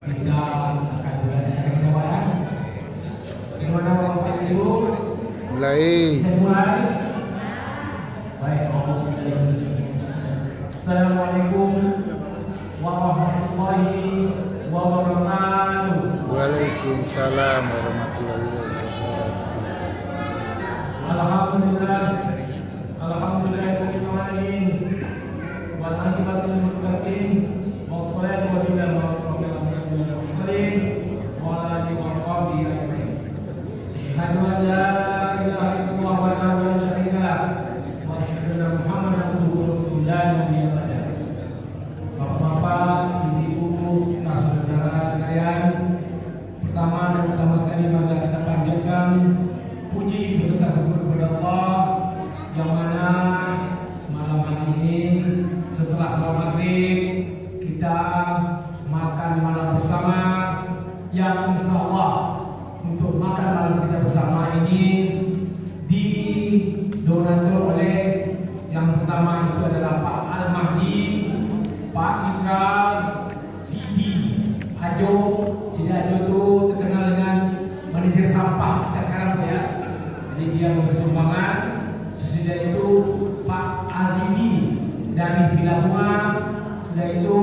Kita akan mulai acara kita bareng. Bagaimana Bapak Ibu? Mulai. Bisa mulai? Baik, Assalamualaikum warahmatullahi wabarakatuh. Waalaikumsalam warahmatullahi wabarakatuh. Alhamdulillah. Alhamdulillahirrahmanirrahim. Wal aqibatu lil muttaqin. Wassalatu wassalamu ala rasulillah wa ala alihi wa sahbihi ajma'in. Asyhadu an la ilaha illallah wa la syarika lah wa asyhadu anna Muhammadan abduhu wa rasuluhu la nabiyya ba'dahu. Bapak-bapak, ibu-ibu, saudara sekalian, pertama dan utama sekali marilah kita panjatkan puji beserta syukur kepada Allah yang mana malam hari ini setelah salat maghrib kita makan malam bersama, yang insya Allah untuk makan malam kita bersama ini didonatur oleh yang pertama itu adalah Pak Al-Mahdi, Pak Ikrar, Sidi Ajo itu terkenal dengan manajer sampah kita sekarang ya. Jadi dia memberi sumbangan. Sesudah itu Pak Azizi dari Villa Bunga. Sudah itu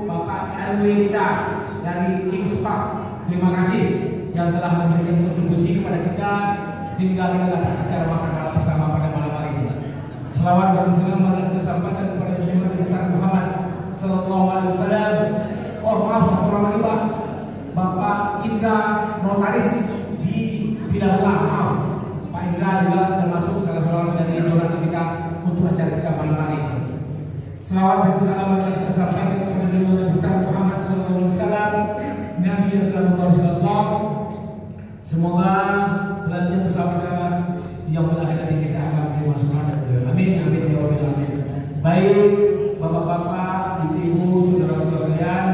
Bapak Alwi kita dari Kings Park. Terima kasih yang telah memberikan kontribusi kepada kita sehingga kita dapat acara makan malam bersama pada malam hari ini. Selawat dan salam marilah kita sampaikan kepada Nabi besar Muhammad Sallallahu Alaihi Wasallam. Oh maaf, satu orang lagi Pak, Bapak Indra notaris di Villa Bunga. Maaf, Pak Indra juga termasuk salah seorang dari donatur kita untuk acara kita malam hari ini. Selawat dan salam marilah kita sampaikan kepada Nabi besar Muhammad Sallallahu Alaihi Wasallam, Nabi yang telah Allah. Semoga selanjutnya bersama yang melahirkan kita akan masuk surga. Amin, amin ya rabbal alamin. Baik, bapak-bapak, ibu-ibu, saudara-saudara sekalian.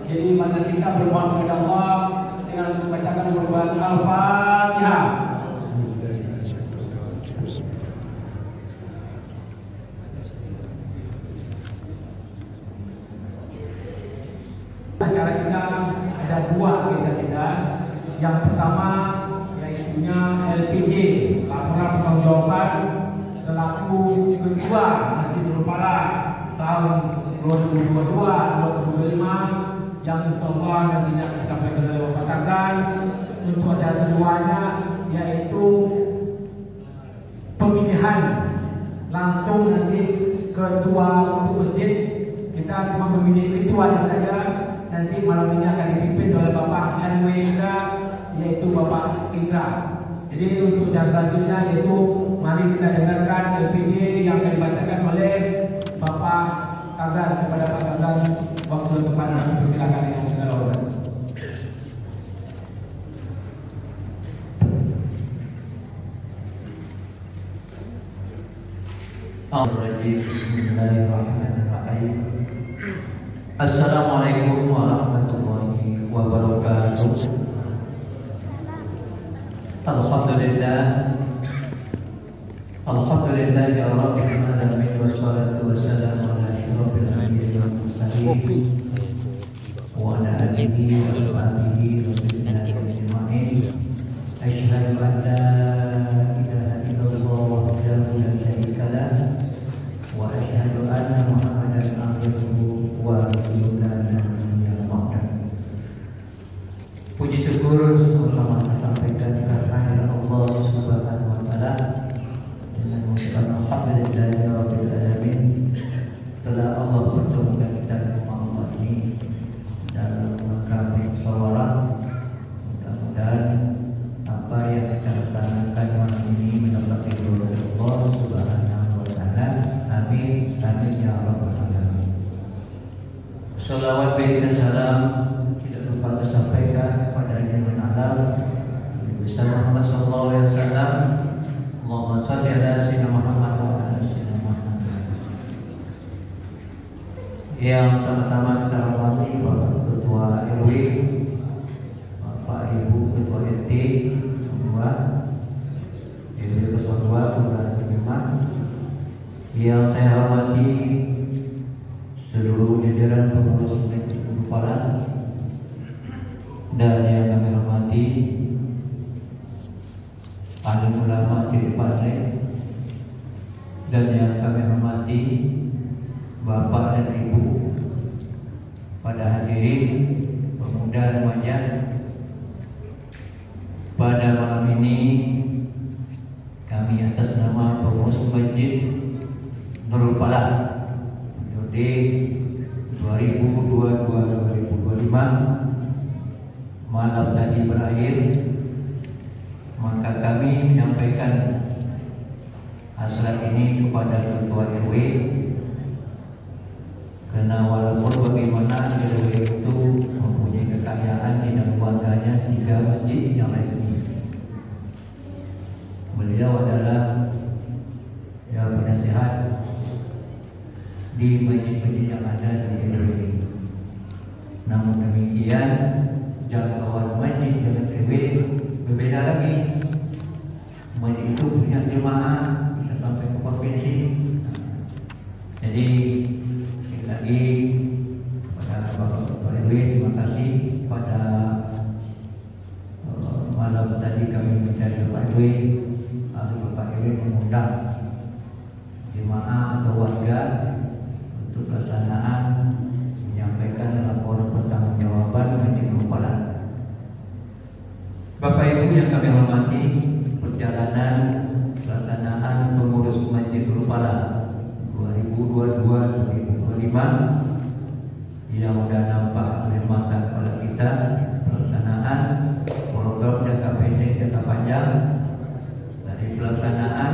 Jadi mari kita bermohon kepada Allah dengan membacakan Quran Al-Fatihah. Acara kita ada dua agenda kita. Yang pertama yaitu LPJ, laporan pertanggungjawaban selaku ketua Masjid Nurpala tahun 2022-2025 yang insyaallah nantinya disampaikan oleh Bapak Tarzan. Untuk acara keduanya yaitu pemilihan langsung nanti ketua untuk masjid. Kita cuma memilih ketuanya saja. Nanti malam ini akan dipimpin oleh Bapak RW kita yaitu Bapak Indra. Jadi untuk yang selanjutnya yaitu mari kita dengarkan LPJ yang akan dibacakan oleh Bapak Tarzan. Kepada Pak Tarzan waktu dan tempat kami persilakan dengan segala hormat. Bismillahirrahmanirrahim. Assalamualaikum warahmatullahi wabarakatuh. Alhamdulillah. Alhamdulillah ya rabbil alamin wassalatu wassalamu ala asyrofil anbiya'i wal mursalin wa ala alihi wa sahbihi ajma'in. Asyhadu an la ilaha illallah wahdahu la syarika lah wa asyhadu anna Muhammadan abduhu wa rasuluhu la nabiyya ba'dahu. Puji syukur sama kita sampaikan kehadirat Allah Subhanahu wa taala dengan mengucapkan alhamdulillahirabbil alamin. Telah Allah pertemukan kita dengan Allah ini dalam rangka musyawarah. Mudah-mudahan apa yang kita laksanakan malam ini mendapat ridho dari Allah Subhanahu wa taala. Amin, amin ya rabbal alamin. Salawat dan salam tidak lupa disampaikan kepada Nabi Nabi besar Muhammad sallallahu alaihi wasallam. Allahumma shalli ala sayyidina Muhammad wa ala sayyidina Muhammad. Yang sama-sama kita hormati Bapak Ketua RW, Bapak Ibu Ketua RT semua, Ibu Ketua Kelurahan Penyuman. Yang saya hormati seluruh jajaran pengurus Masjid Nurpala hormati alim ulama di partai dan yang kami hormati Bapak dan Ibu, pada hadirin pemuda remaja. Pada malam ini kami atas nama pengurus Masjid Nurul Falah periode 2022-2025 malam tadi berakhir, maka kami menyampaikan hasrat ini kepada Ketua RW, karena walaupun bagaimana RW itu mempunyai kekayaan di dalam warganya 3 masjid yang resmi. Beliau adalah penasehat di masjid-masjid yang ada di RW ini. Namun demikian, jangkauan masjid dengan RW berbeda lagi. Masjid itu punya jemaah bisa sampai ke provinsi. Jadi sekali lagi pada Bapak RW terima kasih. Pada malam tadi kami mencari Bapak RW, lalu Bapak RW mengundang jemaah atau warga untuk pelaksanaan menyampaikan laporan pertanggungjawaban Masjid Nurul Falah. Bapak Ibu yang kami hormati, perjalanan pelaksanaan pengurus Masjid Nurul Falah 2022-2025 yang sudah nampak oleh mata kepala kita, pelaksanaan program jangka pendek jangka panjang dari pelaksanaan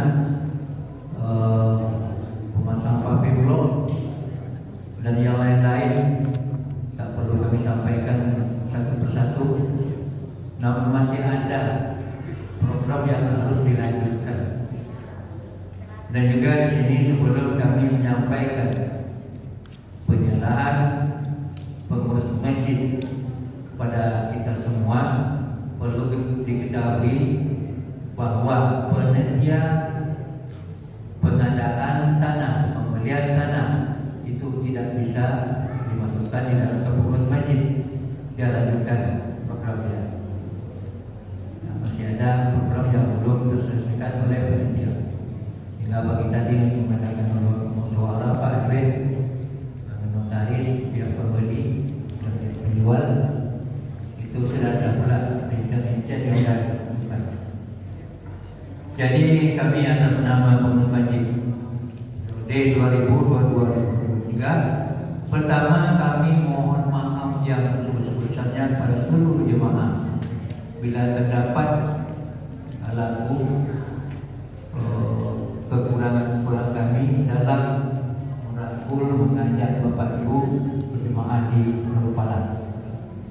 pemasang papan blok dan yang lain-lain tak perlu kami sampaikan satu persatu, namun masih ada program yang harus dilanjutkan. Dan juga di sini sebelum kami menyampaikan penyerahan pengurus masjid kepada kita semua, perlu diketahui bahwa panitia pengadaan tanah, pembelian tanah itu tidak bisa dimasukkan di dalam pengurus masjid. Dia lanjutkan programnya. Nah, masih ada program yang belum diselesaikan oleh panitia. Sehingga bagi tadi yang mengadakan musyawarah Pak RW, notaris, pihak pembeli dan pihak penjual itu sudah ada pula rincian yang sudah dilakukan. Jadi kami atas nama pengurus masjid D2022-2023, pertama kami mohon maaf yang sebesar-besarnya pada seluruh jemaah bila terdapat laku kekurangan-kekurangan kami dalam merangkul mengajak Bapak Ibu berjemaah di Nurul Falah.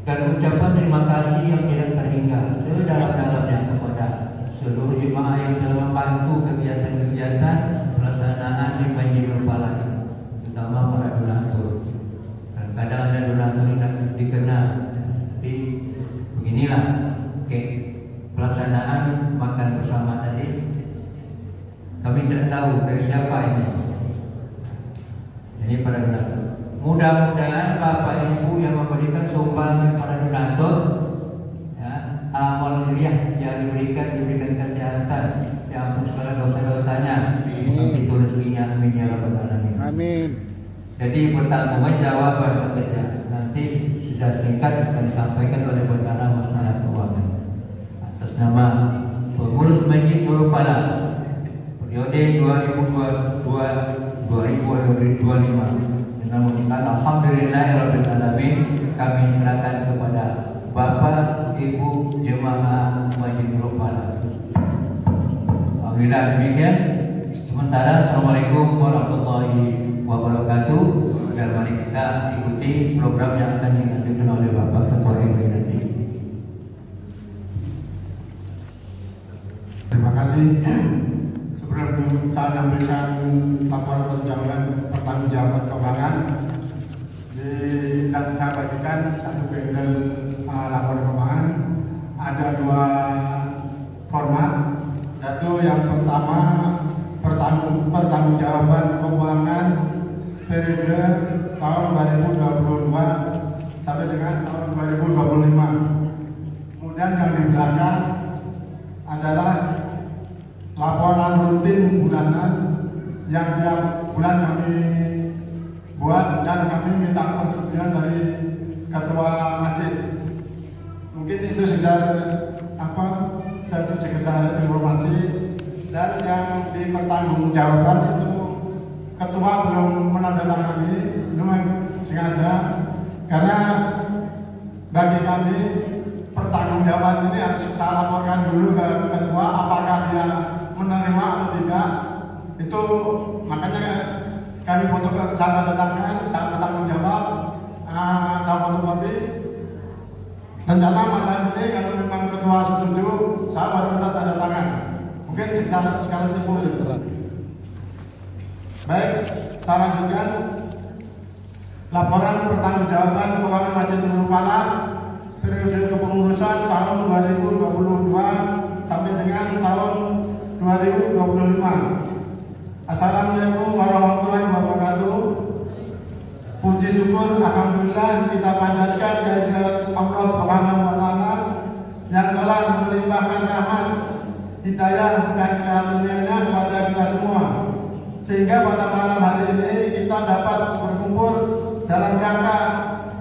Dan ucapan terima kasih yang tidak terhingga sedalam-dalamnya kepada seluruh jemaah yang telah membantu kegiatan-kegiatan pelaksanaan di Masjid Nurul Falah, terutama para donatur. Kadang ada donatur yang dikenal, tapi beginilah pelaksanaan makan bersama tadi. Kami tidak tahu dari siapa ini. Jadi para donatur, mudah-mudahan Bapak Ibu yang memberikan sumbangan kepada donatur, ya, amal jariah yang diberikan kesehatan, diampun segala dosa-dosanya, itu rezekinya, amin ya rabbal alamin. Amin. Jadi pertanggungjawaban katanya nanti secara singkat akan disampaikan oleh Bendahara Masalah Keuangan atas nama pengurus Masjid Nurul Falah periode 2022-2025. Namun alhamdulillahirabbil alamin, kami serahkan kepada Bapak Ibu jemaah Masjid Nurul Falah. Alhamdulillah demikian. Sementara assalamualaikum warahmatullahi wabarakatuh, dan mari kita ikuti program yang akan dilanjutkan oleh Bapak Ketua RW nanti. Terima kasih. Sebelum saya memberikan laporan pertanggungjawaban keuangan, dan saya bagikan satu bundle laporan keuangan. Ada 2 format, yaitu yang pertama pertanggungjawaban keuangan periode tahun 2022 sampai dengan tahun 2025. Kemudian kemudian yang di belakang adalah laporan rutin bulanan yang tiap bulan kami buat dan kami minta persetujuan dari ketua masjid. Mungkin itu sekedar informasi. Dan yang dipertanggungjawabkan itu ketua belum menandatangani, belum sengaja, karena bagi kami pertanggungjawaban ini harus kita laporkan dulu ke ketua apakah dia menerima atau tidak. Itu makanya kami saya bertanggung jawab, saya fotokopi. Rencana malam ini kalau memang ketua setuju, saya baru minta tanda tangan. Mungkin sekali simpul. Baik, saya lanjutkan. Laporan pertanggungjawaban keuangan Masjid Nurul Falah periode kepengurusan tahun 2022 sampai dengan tahun 2025. Assalamualaikum warahmatullahi wabarakatuh. Puji syukur alhamdulillah kita panjatkan kehadirat Allah Subhanahu wa taala yang telah melimpahkan rahmat, hidayah dan karunia-Nya kepada kita semua. Sehingga pada malam hari ini kita dapat berkumpul dalam rangka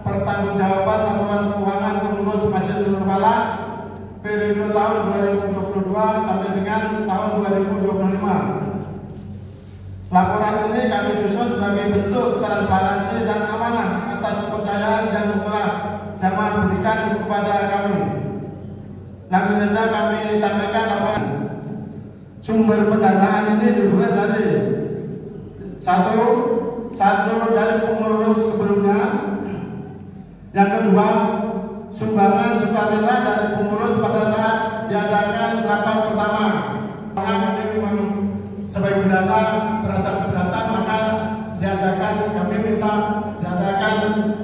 pertanggungjawaban laporan keuangan pengurus Masjid Nurul Falah periode tahun 2022 sampai dengan tahun 2025. Laporan ini kami susun sebagai bentuk transparansi dan amanah atas kepercayaan yang telah jamaah berikan kepada kami. Langsung saja kami sampaikan laporan. Sumber pendanaan ini diperoleh dari satu dari pengurus sebelumnya. Yang kedua, sumbangan sukarela dari pengurus pada saat diadakan rapat pertama. Sebagai bendara berasal keberatan, maka kami minta diadakan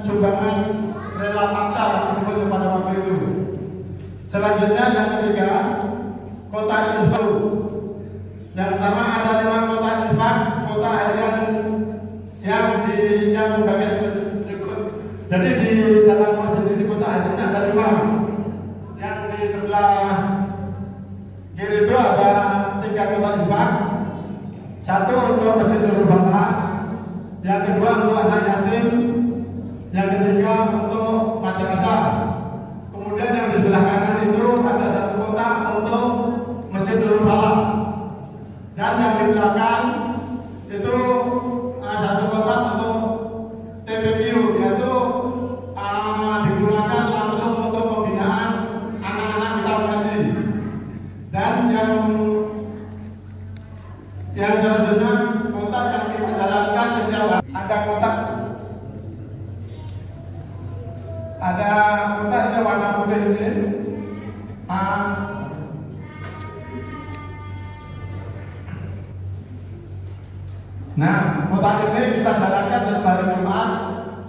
sumbangan rela paksa tersebut kepada waktu itu. Selanjutnya yang ketiga, kota infak. Yang pertama ada 5 kota infak, kota harian yang bagian jadi di dalam masjid ini kota hariannya ada 5. Yang di sebelah kiri itu ada 3 kota infak. Satu untuk Masjid Nurul Falah, yang kedua untuk anak yatim, yang ketiga untuk madrasah. Kemudian yang di sebelah kanan itu ada 1 kota untuk Masjid Nurul Falah, dan yang di belakang itu 1 kota untuk TPPU, yaitu digunakan langsung untuk pembinaan anak-anak kita mengaji. Dan yang selanjutnya kota yang kita jalankan setiap hari ada kota ini warna putih ini. Nah, kota ini kita jalankan setiap hari Jumat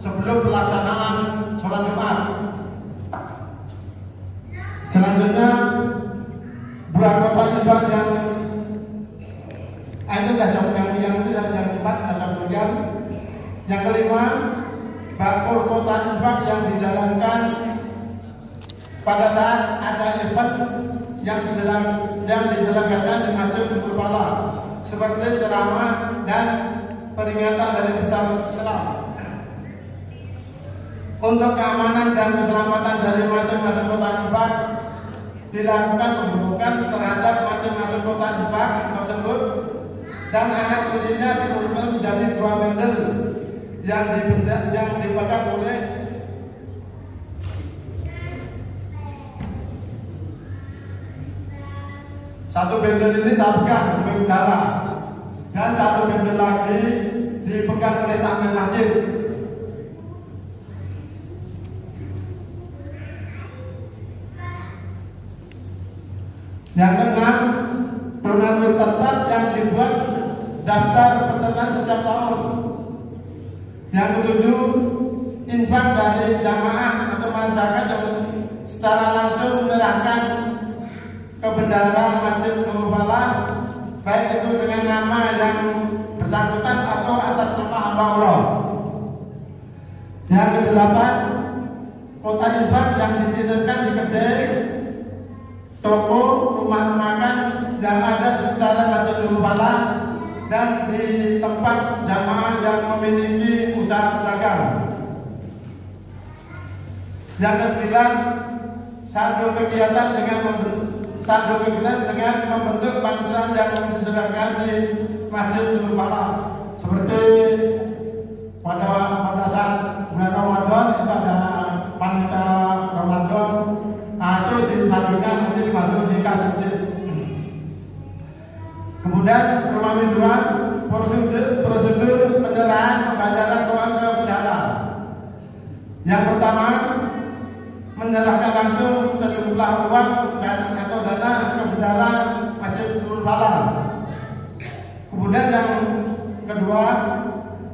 sebelum pelaksanaan sholat Jumat. Selanjutnya 2 kota infak yang itu yang keempat dasar hujan. Yang kelima, bakul kota infak yang dijalankan pada saat ada event yang diselenggarakan di Masjid Nurul Falah, seperti ceramah dan peringatan dari besar Islam. Untuk keamanan dan keselamatan dari masing-masing kota infak, dilakukan pembukaan terhadap masing-masing kota infak tersebut, dan anak kuncinya dikumpulkan menjadi 2 bendel yang dipegang oleh satu bendel ini saya pegang sebagai bendara, dan 1 bendel lagi dipegang oleh takmir masjid. Yang keenam, donatur tetap yang dibuat daftar peserta setiap tahun. Yang ketujuh, infak dari jamaah atau masyarakat yang secara langsung menyerahkan ke bendara Masjid Nurul Falah, baik itu dengan nama yang bersangkutan atau atas nama hamba Allah. Yang kedelapan, kota infak yang dititipkan di kedai toko, rumah makan yang ada sekitaran Masjid Nurul Falah dan di tempat jamaah yang memiliki usaha pedagang. Yang ke-9, saldo kegiatan dengan membentuk panitiaan yang disediakan di Masjid Nurul Falah. Seperti pada saat bulan Ramadan itu ada panitia Ramadan. Nah, itu saldonya nanti dimasuk di kas masjid. Kemudian rumah minjuan, prosedur penyerahan pembayaran uang ke bendahara. Yang pertama, menyerahkan langsung sejumlah uang dan atau dana ke bendahara Masjid Nurul Falah. Kemudian yang kedua,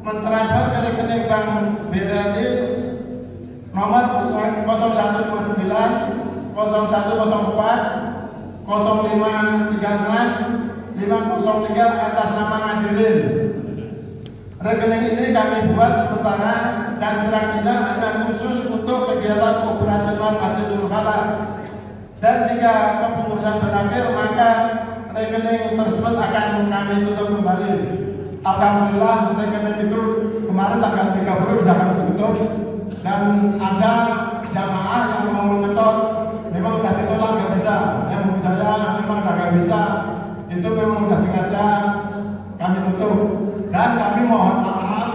mentransfer ke rekening Bank BRI nomor 0159 0104 0536 503 atas nama Ngadirin. Rekening ini kami buat sementara dan transaksinya hanya khusus untuk kegiatan operasional Masjid Nurul Falah. Dan jika kepengurusan berakhir, maka rekening tersebut akan kami tutup kembali. Alhamdulillah rekening itu kemarin tanggal 30 sudah kami tutup, dan ada jamaah yang mau ngetot memang sudah ditolak nggak bisa. Yang saya memang nggak bisa, itu memang sudah sengaja kami tutup. Dan kami mohon maaf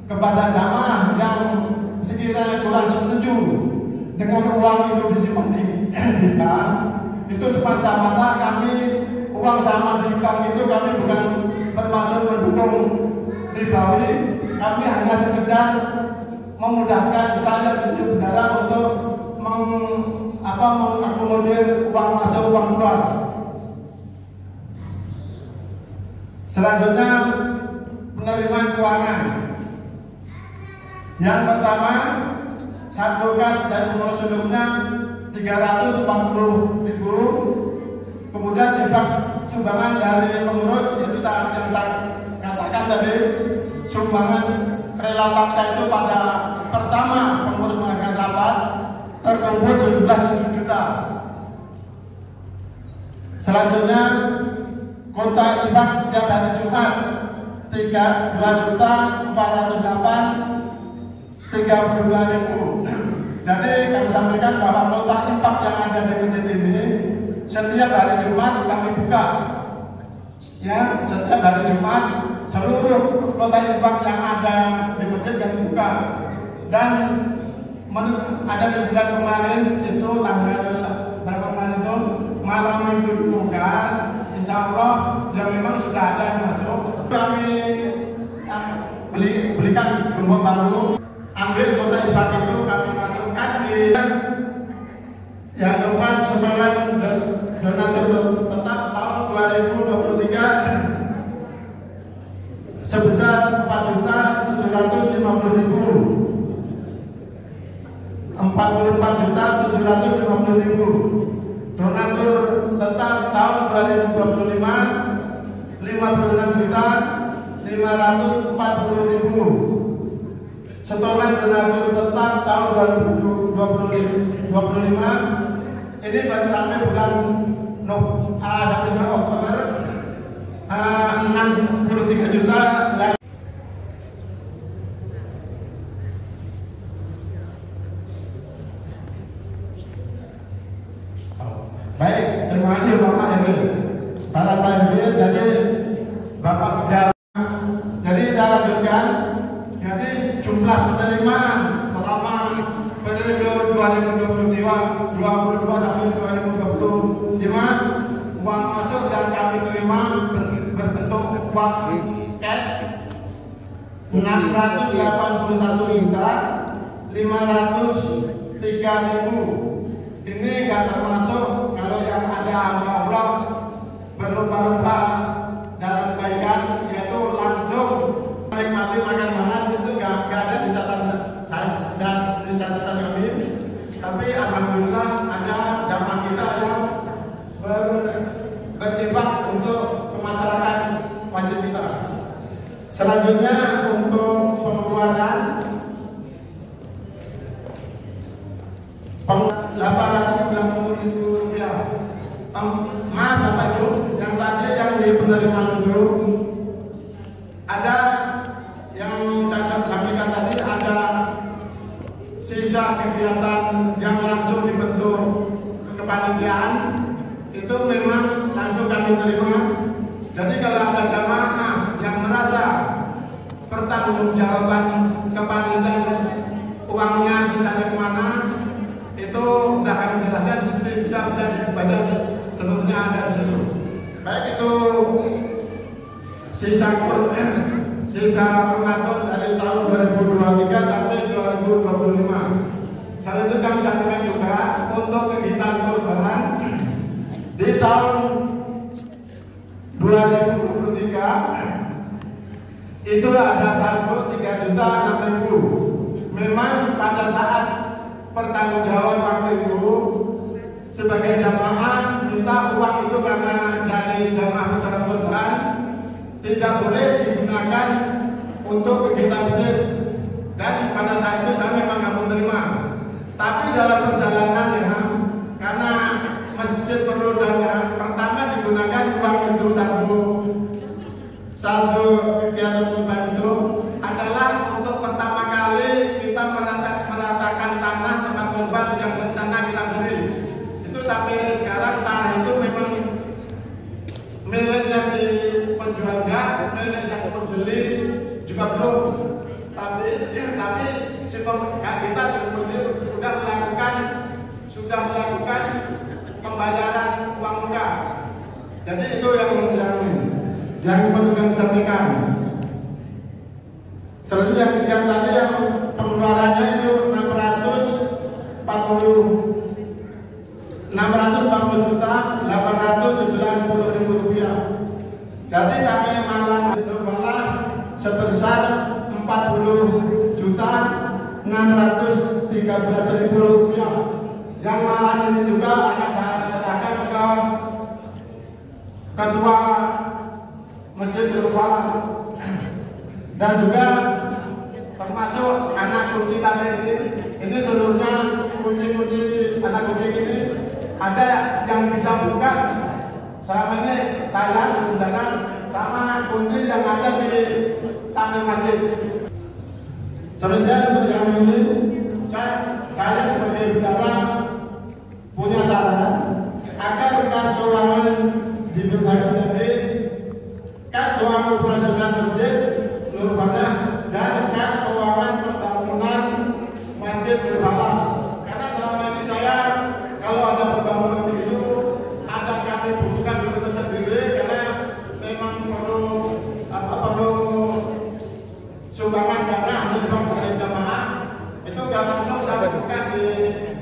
kepada jamaah yang sekiranya kurang setuju dengan uang itu disimpan di bank. Itu semata-mata kami uang sama di bank itu kami bukan bermaksud mendukung ribawi. Kami hanya sekedar memudahkan saya di bendahara untuk mengakomodir uang masuk uang keluar. Selanjutnya, penerimaan keuangan. Yang pertama, saldo kas dan pengurus sebelumnya 340.000. Kemudian infak sumbangan dari pengurus, itu yang saya katakan tadi, sumbangan rela paksa itu pada pertama pengurus mengadakan rapat terkumpul sejumlah 7 juta. Selanjutnya, kota infak tiap hari Jumat 2.408.32.000. Jadi kami sampaikan bahwa kota infak yang ada di masjid ini setiap hari Jumat kami buka. Ya, setiap hari Jumat seluruh kota infak yang ada di masjid kami buka. Dan ada kejadian kemarin itu tanggal berapa kemarin itu malam minggu dibuka. Insya Allah yang memang sudah ada yang masuk. Kami belikan gembok baru, ambil kota infak itu kami masukkan di yang keempat, sumbangan donatur tetap tahun 2023 sebesar 4.750.000. 44.750.000. Donatur tetap tahun 2025 56.540.000. Setoran donatur tetap tahun 2025 ini baru sampai bulan Oktober 63 juta. Baik, terima kasih Bapak RW. Saran Pak RW, jadi Bapak jadi saya lanjutkan. Jadi jumlah penerimaan selama periode 2022 sampai 2025, uang masuk dan kami terima berbentuk uang cash 681.503.000. Ini nggak termasuk kalau yang ada hamba Allah berlomba-lomba dalam kebaikan, yaitu langsung menikmati makan malam, itu nggak ada di catatan saya dan di catatan kami. Tapi alhamdulillah ada jamaah kita yang berinfak untuk masyarakat wajib kita. Selanjutnya untuk pengeluaran 890.000 rupiah. Maaf Bapak Ibu, yang tadi yang di penerimaan itu ada yang saya sampaikan tadi, ada sisa kegiatan yang langsung dibentuk kepanitiaan itu memang langsung kami terima. Jadi kalau ada jamaah yang merasa pertanggungjawaban kepanitiaan uangnya sisanya kemana, itu sudah kami jelaskan di situ, bisa dibaca seluruhnya ada di situ. Baik itu sisa pengatur dari tahun 2023 sampai 2025. Selain itu kami sampaikan juga untuk kegiatan kurban di tahun 2023 itu ada saldo 3.006.000. Memang pada saat pertanggungjawaban waktu itu sebagai jamaah minta uang itu karena dari jamaah peserta kurban tidak boleh digunakan untuk kegiatan masjid, dan pada saat itu saya memang nggak menerima. Tapi dalam perjalanannya, karena masjid perlu dana, pertama digunakan uang itu saldo kegiatan kurban itu adalah untuk pertama kali kita meratakan tanah tempat kurban yang rencana kita beli. Itu sampai sekarang tanah itu memang miliknya si penjual enggak, miliknya si pembeli juga belum. Tapi si kita sudah melakukan pembayaran uang muka. Jadi itu yang perlu kami sampaikan. Selanjutnya yang tadi yang pengeluarannya itu 640.890.000 rupiah. Jadi sampai malam sebesar 40.613.000 rupiah. Yang malam ini juga akan saya serahkan ke Ketua Masjid Nurul dan juga termasuk anak kunci tadi ini seluruhnya kunci-kunci anak kunci ini ada yang bisa buka selama ini saya sebenarnya sama kunci yang ada di taman masjid. Selanjutnya untuk yang ini saya sebagai bendara punya saran agar kas keuangan di Masjid Nabi, kas keuangan operasional masjid Nurul Falah dan kas keuangan pembangunan Masjid Nurul Falah. Karena selama ini saya kalau ada pembangunan itu ada kami butuhkan dulu tersendiri karena memang perlu sumbangan dana untuk dari jamaah itu gak langsung saya butuhkan di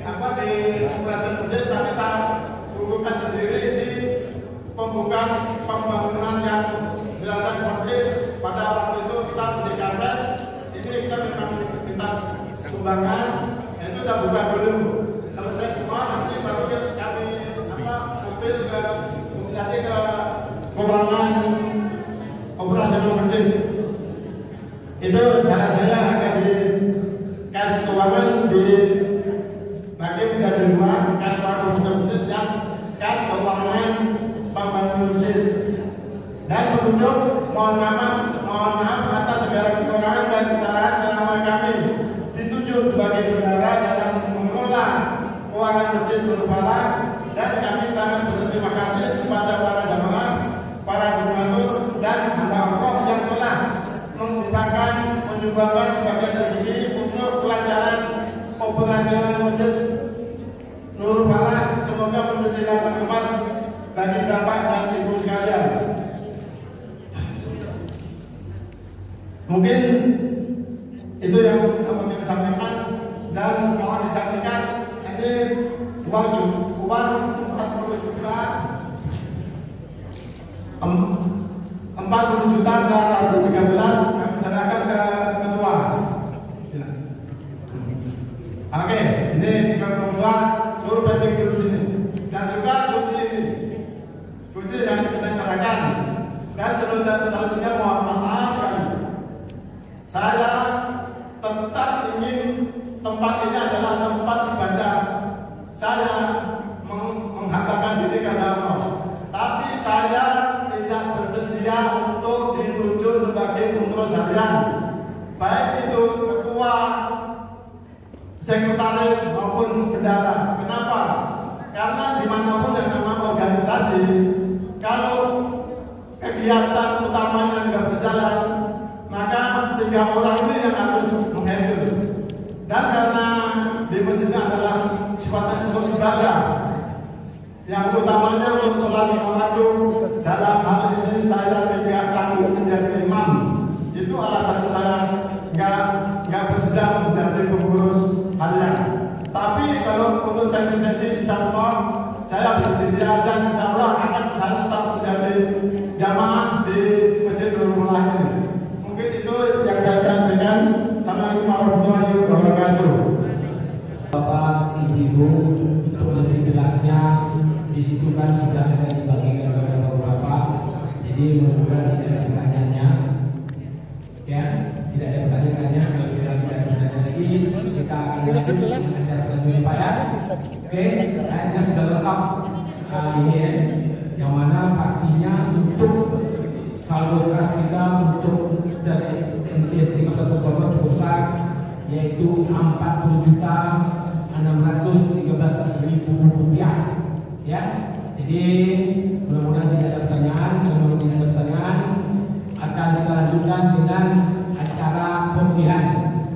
operasi masjid, tapi saya butuhkan sendiri di pembangunan yang dirasa seperti pada waktu itu kita berikan ini kita memang kita sumbangan, itu saya buka dulu selesai semua nanti baru kami mobil ke komunikasi ke keuangan operasional masjid. Itu cara saya akan di kas keuangan di bagi menjadi dua, kas keuangan operasional masjid dan kas keuangan pembangunan masjid. Dan penutup mohon maaf atas segala kekurangan dan kesalahan selama kami ditunjuk sebagai bendara dalam mengelola keuangan Masjid Nurul Falah, dan kami sangat berterima kasih kepada para jamaah, para donatur dan hamba Allah yang telah menyumbangkan sebagian rezeki untuk kelancaran operasional Masjid Nurul Falah. Semoga menjadi rahmat bagi Bapak dan Ibu sekalian. Mungkin itu yang dapat saya sampaikan dan mohon disaksikan. Ini uang 40 juta 40 juta dan 2013 kami serahkan ke ketua. Oke, ini ketua suruh penting dulu sini dan juga kunci yang saya serahkan. Dan selanjutnya mohon maaf sekali, saya tetap ingin tempat ini adalah tempat ibadah sekalian, baik itu ketua, sekretaris maupun bendara. Kenapa? Karena dimanapun yang namanya organisasi, kalau kegiatan utamanya tidak berjalan, maka 3 orang ini yang harus menghandle. Dan karena di masjidnya adalah sifatnya untuk ibadah, yang utamanya untuk sholat 5 waktu, dalam hal ini saya tidak sanggup menjadi imam. Itu alasan saya nggak bersedia menjadi pengurus harian. Tapi kalau untuk seksi-seksi, insya Allah saya bersedia dan insya Allah akan saya tetap menjadi jamaah di Masjid Nurul Huda ini. Mungkin itu yang saya sampaikan. Assalamualaikum warahmatullahi wabarakatuh. Bapak, Ibu, untuk lebih jelasnya di situ kan sudah ada dibagikan kepada beberapa. Jadi mudah-mudahan tidak ada pertanyaannya. Ya, tidak ada pertanyaannya. Kalau sudah tidak ada pertanyaan lagi, kita akan lanjut dengan acara selanjutnya, Pak ya. Oke, kayaknya sudah lengkap ini ya. Yang mana pastinya untuk saldo kas kita untuk dari MTS 51 korban cukup besar, yaitu 40.613.000 rupiah. Ya, jadi mudah-mudahan tidak ada pertanyaan. Kalau tidak ada pertanyaan, akan kita lanjutkan dengan acara pemilihan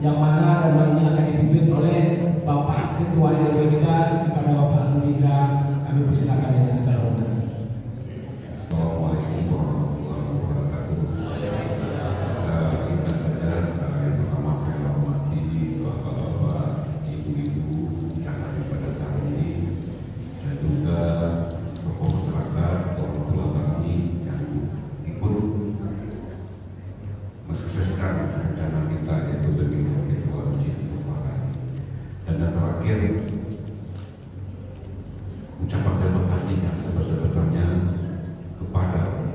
yang mana dalam ini akan dipimpin oleh Bapak Ketua RW kita, kepada Bapak Nurika. Kami persilakan dengan segala hormat. Assalamualaikum warahmatullahi wabarakatuh. Singkat saja, yang pertama saya hormati bapak-bapak, ibu-ibu yang ada pada saat ini, dan juga tokoh masyarakat, orang tua kami yang ikut mensukseskan rencana kita, yaitu pemilihan ketua masjid Nurul. Dan yang terakhir, ucapan terima kasih yang sebesar-besarnya kepada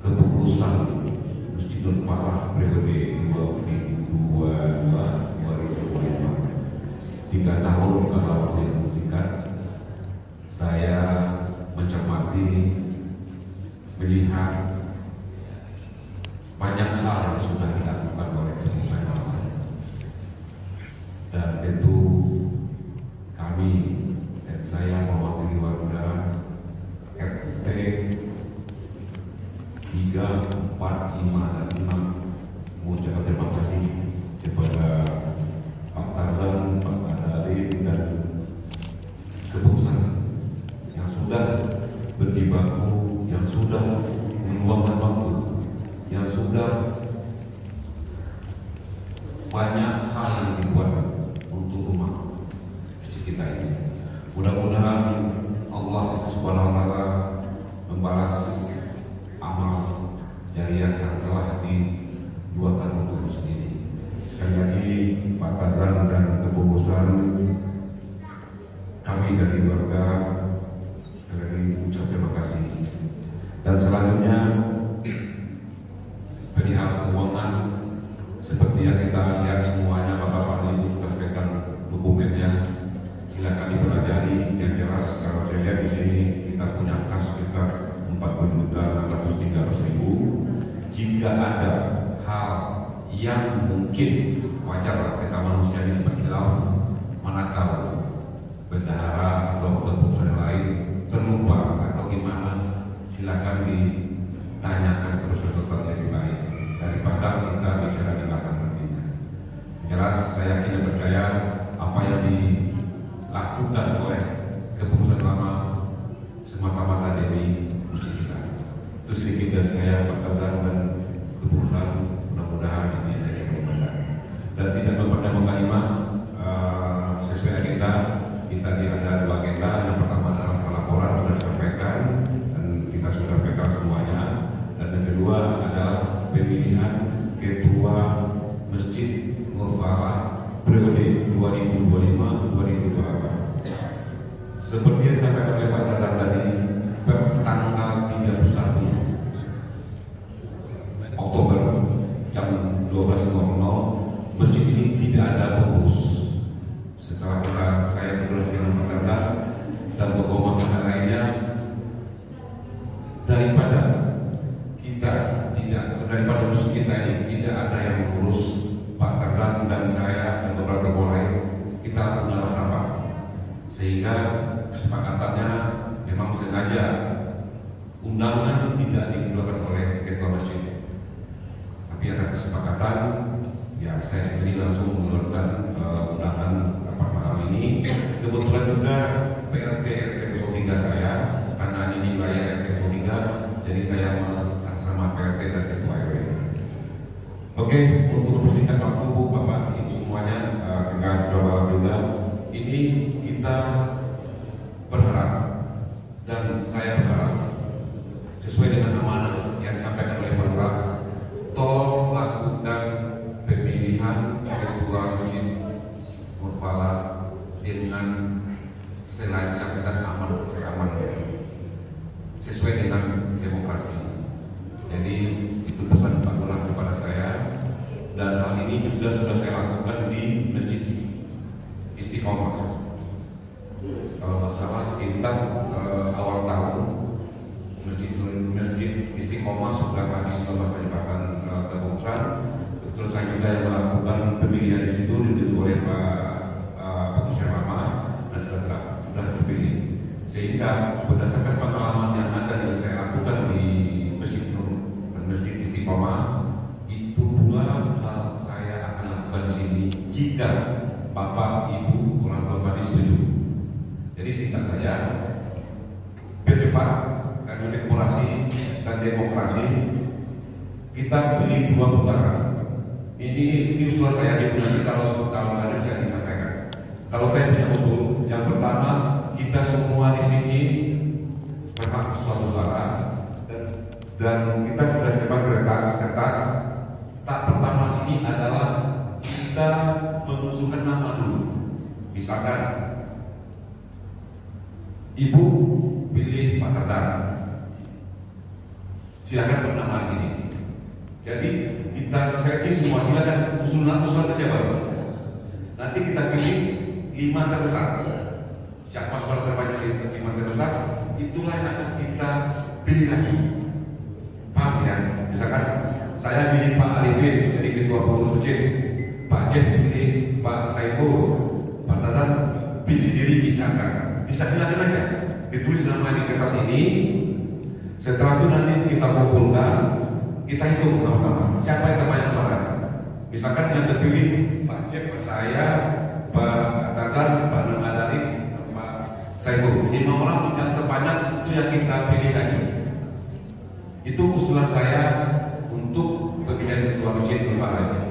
kepengurusan Masjidul Falah periode 2022-2025. 3 tahun kalau waktu yang singkat, saya mencermati, melihat banyak hal yang sudah dilakukan oleh pengurusan Falah, dan tentu kami dan saya mewakili warga RT 3, 4, 5, dan 6 mengucapkan terima kasih kepada Pak Tarzan, Pak Adalin, dan kepengurusan yang sudah berjibaku, yang sudah meluangkan waktu, yang sudah banyak hal yang dibuat untuk rumah masjid kita ini. Mudah-mudahan Allah Subhanahu wa Ta'ala membalas amal jariah yang telah dibuatkan untuk masjid ini. Sekali lagi Pak Tazan dan kepengurusan, kami dari keluarga sekali lagi ucap terima kasih. Dan selanjutnya perihal keuangan, seperti yang kita lihat semuanya, Bapak-bapak Ibu sudah pegang dokumennya. Silakan dipelajari yang jelas. Kalau saya lihat di sini kita punya kas sekitar 40.613.000. Jika ada hal yang mungkin wajar kita manusia ini seperti lauf, mana tahu bendahara atau kepengurusan lain terlupa atau gimana, silakan ditanyakan terus tetap lebih baik daripada kita bicara di belakang nantinya. Jelas saya yakin dan percaya apa yang dilakukan oleh kepengurusan lama semata-mata dari masjid kita. Itu sedikit dari saya, Pak Tarzan dan kepengurusan. Mudah-mudahan ini ada yang bermanfaat dan tidak memperpanjang kalimat. Sesuai agenda kita ada 2 agenda. Yang pertama adalah pelaporan sudah disampaikan dan kita sudah pegang semuanya, dan yang kedua adalah pemilihan ketua Masjid Nurul Falah periode 2025-2024. Seperti yang disampaikan oleh Pak Tazan tadi, pertanggal 31 Oktober jam 12.00 masjid ini tidak ada pengurus. Setelah saya berkoordinasi dengan Pak Tazan dan tokoh masyarakat lainnya, daripada masjid kita kesepakatannya memang sengaja undangan tidak dikeluarkan oleh ketua masjid, tapi ada kesepakatan. Ya, saya sendiri langsung mengeluarkan undangan malam ini. Kebetulan juga PRT RT 03 saya, karena ini wilayah RT 03, jadi saya atas nama PRT dan Ketua RW. Oke, untuk mempersingkat waktu Bu, Bapak, Ibu semuanya, dengan sudah malam juga, ini kita berharap dan saya berharap sesuai dengan amanah yang disampaikan oleh Bapak, tolong lakukan pemilihan ketua masjid Murfala dengan selancar dan aman, sesuai dengan demokrasi. Jadi itu pesan Pak Lurah kepada saya, dan hal ini juga sudah saya lakukan di Masjid Istiqomah. Kalau nggak salah sekitar awal tahun Masjid Istiqomah sudah habis masa jabatan kepengurusan. Terus saya juga yang melakukan pemilihan di situ dituju oleh Pak Musya Lama dan sudah terpilih. Sehingga berdasarkan pengalaman yang ada yang saya lakukan di Masjid Istiqomah, itu pula hal saya akan lakukan di sini jika Bapak, Ibu, orang tua tadi setuju. Jadi singkat saja, bercepat karena demokrasi, kita pilih 2 putaran. Ini usulan saya nanti kalau ada bisa disampaikan. Kalau saya punya usul, yang pertama kita semua di sini berhak suatu suara dan kita sudah sebar kertas. Tak pertama ini adalah kita mengusulkan nama dulu. Misalkan Ibu pilih Pak Tarzan, silakan bernama sini. Jadi kita seleksi semua, silakan usulan saja baru. Nanti kita pilih 5 terbesar. Siapa suara terbanyak di 5 terbesar, itulah yang akan kita pilih lagi. Paham ya? Misalkan saya pilih Pak Alifin jadi ketua pengurus masjid, Pak Jeff pilih Pak Saiful, Pak Tarzan pilih sendiri, misalkan. Bisa silakan aja ditulis nama di kertas ini. Setelah itu nanti kita kumpulkan, kita hitung sama-sama siapa yang terbanyak suara. Misalkan yang terpilih Pak Jeff, saya, Pak Tarzan, Pak Nama Adalik, Pak Saiful. 5 orang yang terbanyak itu yang kita pilih lagi. Itu usulan saya untuk pemilihan ketua masjid Murfala ini.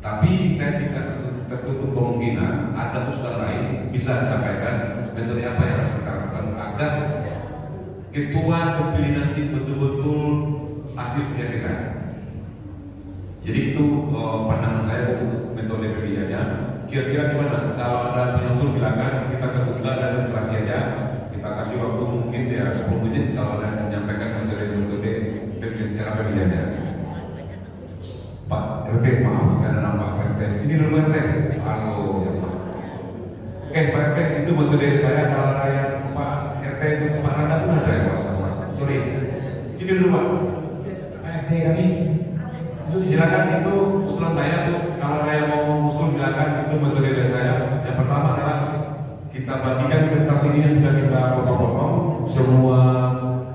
Tapi saya tidak tertutup kemungkinan ada usulan lain bisa disampaikan metode apa yang harus kita lakukan agar ketua terpilih nanti betul-betul hasilnya kita. Jadi itu pandangan saya untuk metode pemilihannya. Kira-kira gimana? Kalau ada pengusul silakan, kita terbuka dan demokrasi aja. Kita kasih waktu mungkin ya 10 menit kalau ada yang menyampaikan metode pemilihan, cara pemilihannya. Pak RT, maaf saya ada nama Pak RT. Sini dulu RT. Halo ya Pak. Oke Pak RT, itu metode saya. Kalau ada yang Pak RT itu Pak Randa pun ada ya Pak. Sorry. Sini dulu Pak. Pak RT kami. Silakan, itu usulan saya. Kalau ada yang mau usul silakan, itu metode dari saya. Yang pertama adalah kita bagikan kertas ini yang sudah kita potong-potong. Semua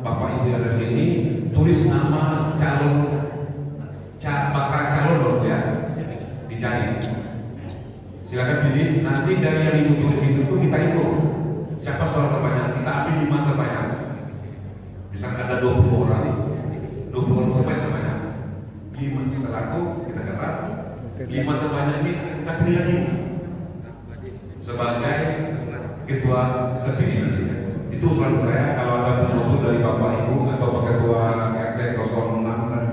Bapak Ibu yang ada di sini tulis nama bakal calon loh ya, dicari. Silakan pilih. Nanti dari yang Ibu tulis itu kita hitung siapa suara terbanyak. Kita ambil 5 terbanyak. Misalkan ada 20 orang siapa yang terbanyak? 5 setelah itu kita catat 5 terbanyak ini kita pilih lagi sebagai ketua terpilih nanti. Itu usulan saya. Kalau ada pengusul dari Bapak Ibu atau Pak Ketua RT 06 dan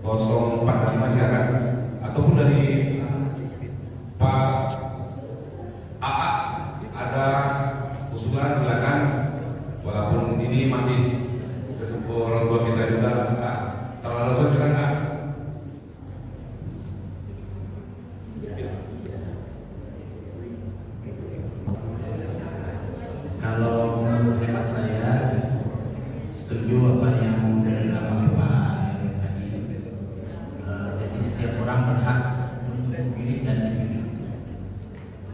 045 silakan, ataupun dari Pak AA ada usulan silakan. Walaupun ini masih sesepuh orang tua kita juga, kalau ada usulan silakan. Kalau menurut hemat saya setuju apa yang dilakukan oleh Pak tadi. Jadi setiap orang berhak untuk memilih dan dipilih.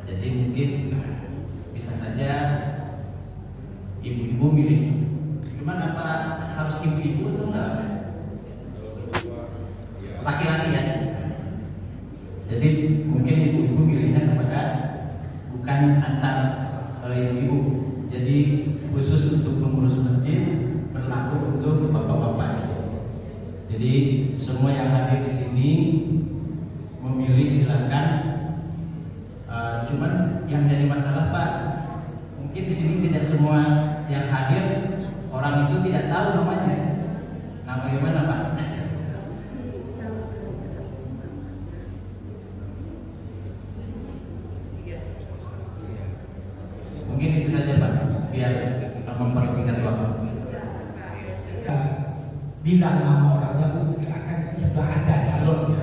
Jadi mungkin bisa saja ibu-ibu milih. Cuman apa harus ibu-ibu atau enggak? Laki-laki ya. Jadi mungkin ibu-ibu milihnya kepada bukan antar ibu-ibu. Jadi khusus untuk pengurus masjid berlaku untuk bapak-bapak. Jadi semua yang hadir di sini memilih silakan. Cuman yang jadi masalah Pak, mungkin di sini tidak semua yang hadir orang itu tidak tahu namanya. Nah bagaimana Pak? Mungkin itu saja Pak, biar mempersingkat waktu. Bilang nama orangnya pun sekarang itu sudah ada calonnya.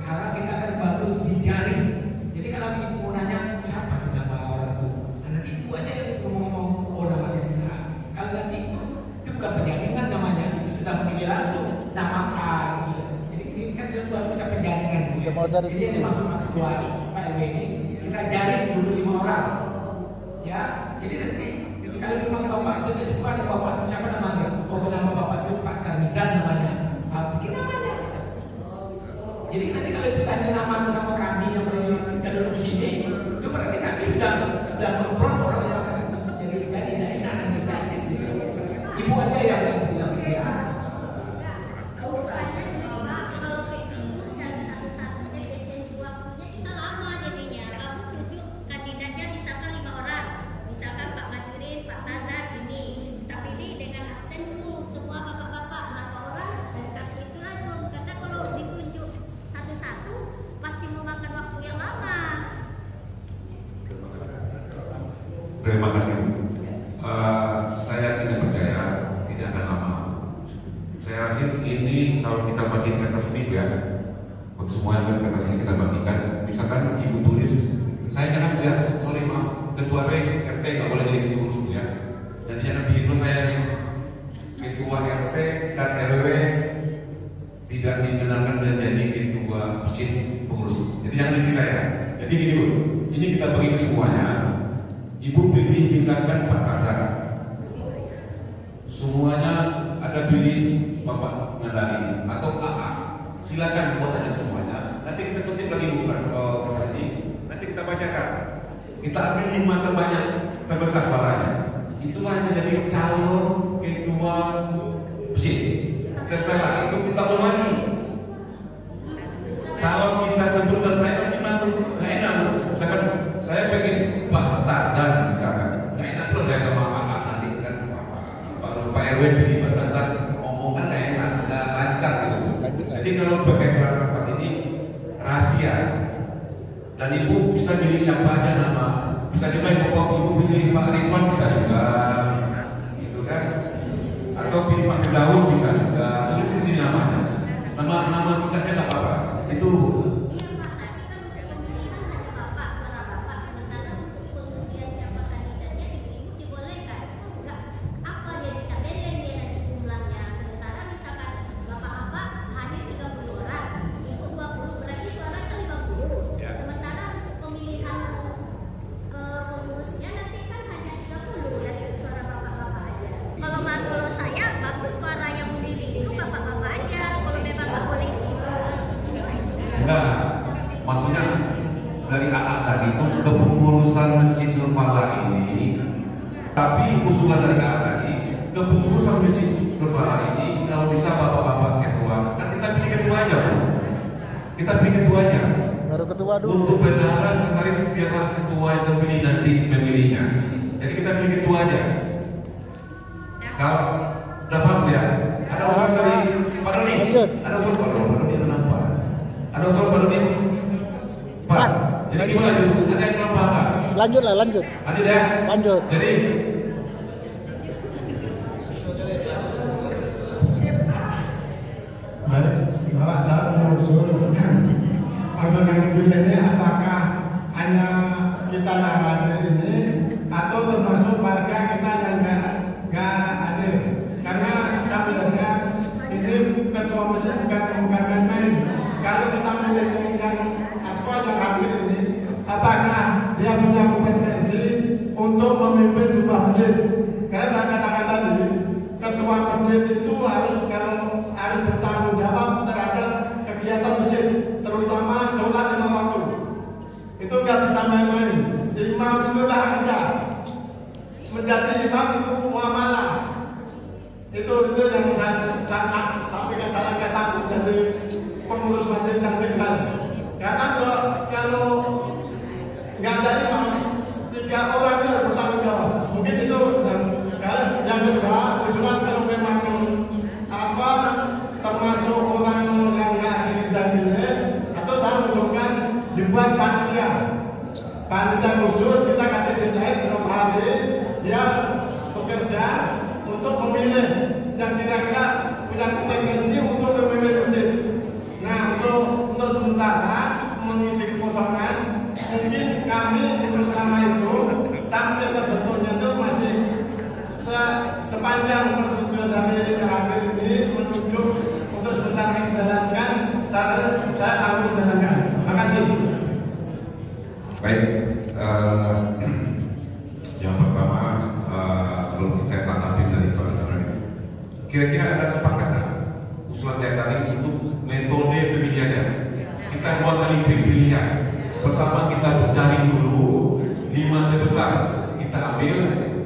Karena kita kan baru dijaring. Jadi kalau ibu nanya siapa nama orang itu, nanti ibu aja yang ngomong oh namanya Sina. Kalau nanti itu bukan penjaringan namanya, itu sudah memilih langsung nama A. Gitu. Jadi ini kan dia baru kita penjaringan. Kita mau cari jadi yang masuk ketua Pak RW ini kita jaring dulu 5 orang. Ya, jadi nanti kalau memang bapak sudah suka ada bapak siapa namanya? Oh nama bapak itu Pak Karmizan namanya. Bikin namanya. Jadi nanti kalau itu tanya nama sama kami yang duduk sini, itu berarti kami sudah memprot orang yang akan jadi tidak enak nanti gadis. Ibu aja yang bilang dia. Terima kasih. Saya tidak percaya tidak akan lama. Saya rasa ini kalau kita bagikan kertas ini ya, untuk semua yang kertas ini kita bagikan. Misalkan ibu tulis, saya jangan lihat, sorry maaf, ketua RT nggak boleh jadi ketua urus ya. Dan jangan bikin saya nih, ketua RT dan RW tidak dibenarkan dan jadi ketua masjid pengurus. Jadi jangan bikin saya. Jadi gini Bu, ini kita bagi ke semuanya. Ibu pilih misalkan Pak Tarzan, semuanya ada pilih Bapak Ngandani atau AA, silakan buat aja semuanya. Nanti kita kutip lagi kertas ini, nanti kita bacakan. Kita ambil 5 terbanyak terbesar suaranya. Itulah yang jadi calon ketua masjid. Setelah itu kita maju. Kalau kita sebutkan saya gimana tuh, nggak enak Bu. Misalkan saya pengen Pak Tarzan misalkan, nggak enak terus saya sama Pak nanti kan Pak RW pilih Pak Tarzan, omongan nggak enak, nggak lancar gitu. Jadi kalau pakai surat kertas ini rahasia, dan ibu bisa pilih siapa aja nama, bisa juga ibu pilih Pak Ridwan bisa juga, gitu kan? Atau pilih Pak Firdaus bisa juga, tulis di sini namanya, nama singkatnya nggak apa-apa. Itu maksudnya dari AA tadi itu kepengurusan Masjid Nur Falah ini, tapi usulan dari AA tadi kepengurusan Masjid Nur Falah ini kalau bisa bapak-bapak ketua, kan kita pilih ketua aja Bu. Kita pilih ketua aja. Baru ketua dulu. Untuk bendahara sekretaris biarlah ketua yang terpilih nanti memilihnya. Jadi kita pilih ketua aja. Kalau udah paham ya? Ada usulan dari Pak Doni. Ada usulan Pak Doni kenapa? Ada usulan Pak Doni. Pas. Jadi gimana lanjut? Ada yang belum paham? Lanjut. Lanjut ya. Lanjut. Jadi Bapak saya mau usul bagaimana ini apakah hanya kita yang hadir ini atau termasuk warga kita yang nggak hadir, karena sebenarnya ini ketua masjid bukan main. Kalau kita milih yang apa yang hadir ini, apakah dia punya kompetensi untuk memimpin sebuah masjid? Karena saya katakan tadi, ketua masjid itu harus bertanggung jawab terhadap kegiatan masjid, terutama sholat lima waktu. Itu nggak bisa main-main. Imam itulah kita. Menjadi imam itu muamalah. Itu yang saya sampaikan, saya nggak sanggup jadi pengurus masjid yang tinggal. Karena kalau nggak ada imam, 3 orang itu harus bertanggung jawab. Mungkin itu yang kedua, usulan kalau memang termasuk orang yang nggak didanggil, atau saya usulkan dibuat panitia khusus, kita kasih deadline berapa hari dia bekerja untuk memilih yang kira-kira punya kompetensi untuk memimpin masjid. Nah, untuk sementara mengisi kekosongan, mungkin kami untuk selama itu sampai terbentuknya itu masih sepanjang persetujuan dari hadir ini menunjuk untuk sebentar kami jalankan, saya sanggup menjalankan. Terima kasih. Baik, yang pertama sebelum saya tanggapi dari koordinator, kira-kira ada kesepakatan usulan saya tadi untuk metode pemilihannya. Kita 2 kali pemilihan. Pertama kita mencari dulu 5 terbesar, kita ambil,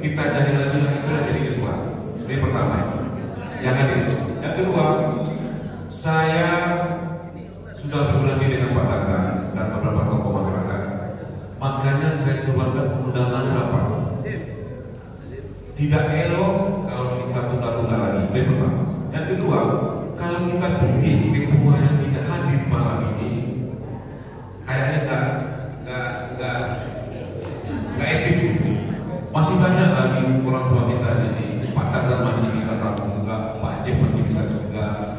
kita jadi lagi itulah jadi ketua. Ini pertama. Yang hadir. Yang kedua, saya sudah berkoordinasi dengan Pak Daza dan beberapa tokoh masyarakat. Makanya saya keluarkan undangan rapat. Tidak elok kalau kita tunda-tunda lagi. Ini pertama. Yang kedua, kalau kita pilih ketua yang tidak hadir malam ini, kayaknya nggak etis. Masih banyak lagi orang tua kita ini. Pak Tarzan masih bisa sambung juga, Pak Jeff masih bisa juga,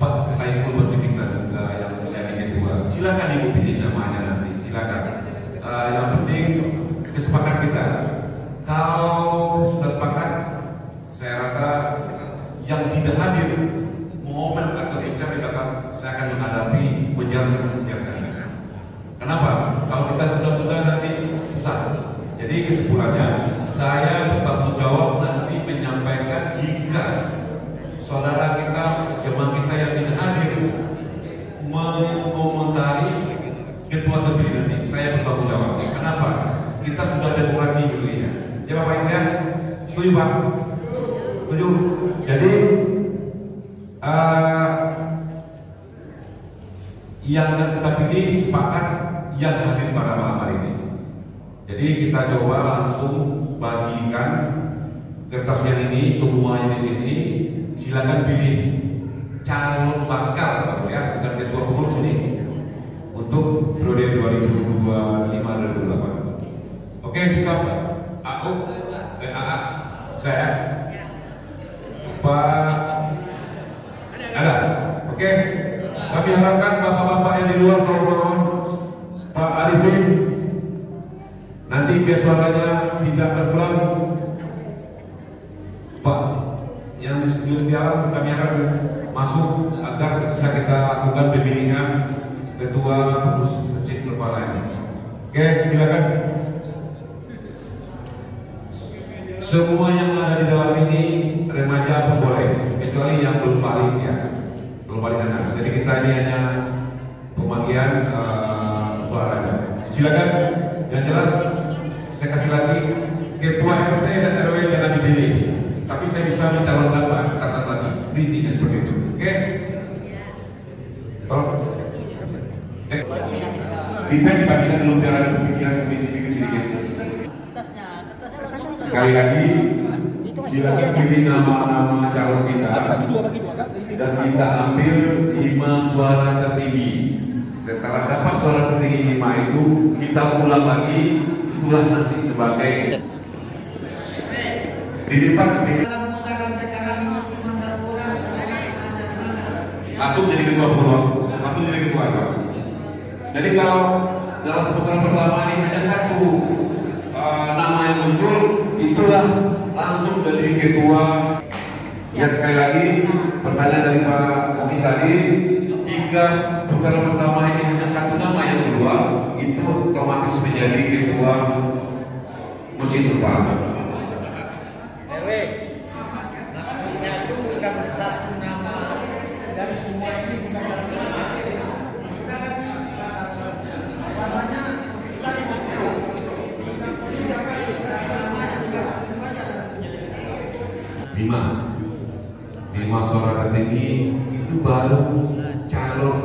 Pak Saiful masih bisa juga yang menjadi ketua. Silakan ibu pilih namanya nanti. Silakan. Yang penting kesepakatan kita. Kalau sudah sepakat, saya rasa yang tidak hadir momen atau bicara di belakang, saya akan menghadapi menjelaskan. Kenapa? Kalau kita tunda-tunda nanti susah. Jadi kesimpulannya, saya bertanggung jawab nanti menyampaikan jika saudara kita, jemaah kita yang tidak hadir mengomentari ketua terpilih nanti, saya bertanggung jawab. Kenapa? Kita sudah demokrasi dulu ya. Ya Bapak Ibu ya, setuju Pak? Setuju. Jadi yang akan kita pilih sepakat yang hadir pada malam hari ini. Jadi kita coba langsung bagikan kertas yang ini semuanya di sini. Silakan pilih calon bakal ya, bukan ketua pengurus ini untuk periode 2025-2028. Oke, bisa Pak? AA, saya, Pak, ada. Oke, kami harapkan bapak-bapak yang di luar tolong Pak Arifin nanti biar suaranya tidak berkurang. Pak yang di studio tiara kami harapkan masuk agar bisa kita lakukan pemilihan ketua pengurus masjid kepala ini. Oke, silakan. Semua yang ada di dalam ini remaja pun boleh, kecuali yang belum balik ya, belum balik anak. Jadi kita ini hanya pemanggilan suaranya. Silakan. Yang jelas saya kasih lagi, ketua RT dan RW jangan dipilih, tapi saya bisa mencalonkan Pak Tarzan lagi. Intinya seperti itu. Oke? Tolong. Dibagikan dulu biar ada pemikiran sedikit. Sekali lagi, silakan pilih nama-nama calon kita dan kita ambil 5 suara tertinggi. Setelah dapat suara tertinggi 5 itu, kita ulang lagi, itulah nanti sebagai dilipat langsung jadi ketua pengurus, langsung jadi ketua. Jadi kalau dalam putaran pertama ini hanya 1 nama yang muncul, itulah langsung jadi ketua. Ya sekali lagi pertanyaan dari Pak Oki Sadi, jika putaran pertama ini hanya 1 nama yang keluar, itu otomatis menjadi ketua masjid utama. Maksudnya itu bukan satu nama dari semua ini, bukan satu nama. Kita kan namanya lima suara ini itu baru calon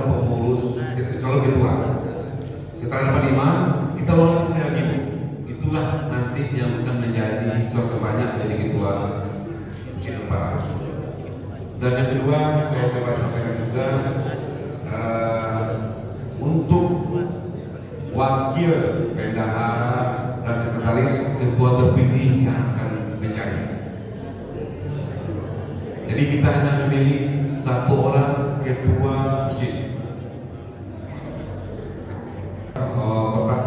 pengurus, calon ketua. Setelah dapat 5, kita ulang sekali lagi. Itulah nanti yang akan menjadi suara terbanyak menjadi ketua Cilepa. Dan yang kedua, saya coba sampaikan juga untuk wakil bendahara dan sekretaris ketua terpilih yang akan mencari. Jadi kita hanya memilih satu orang ketua masjid. Kotak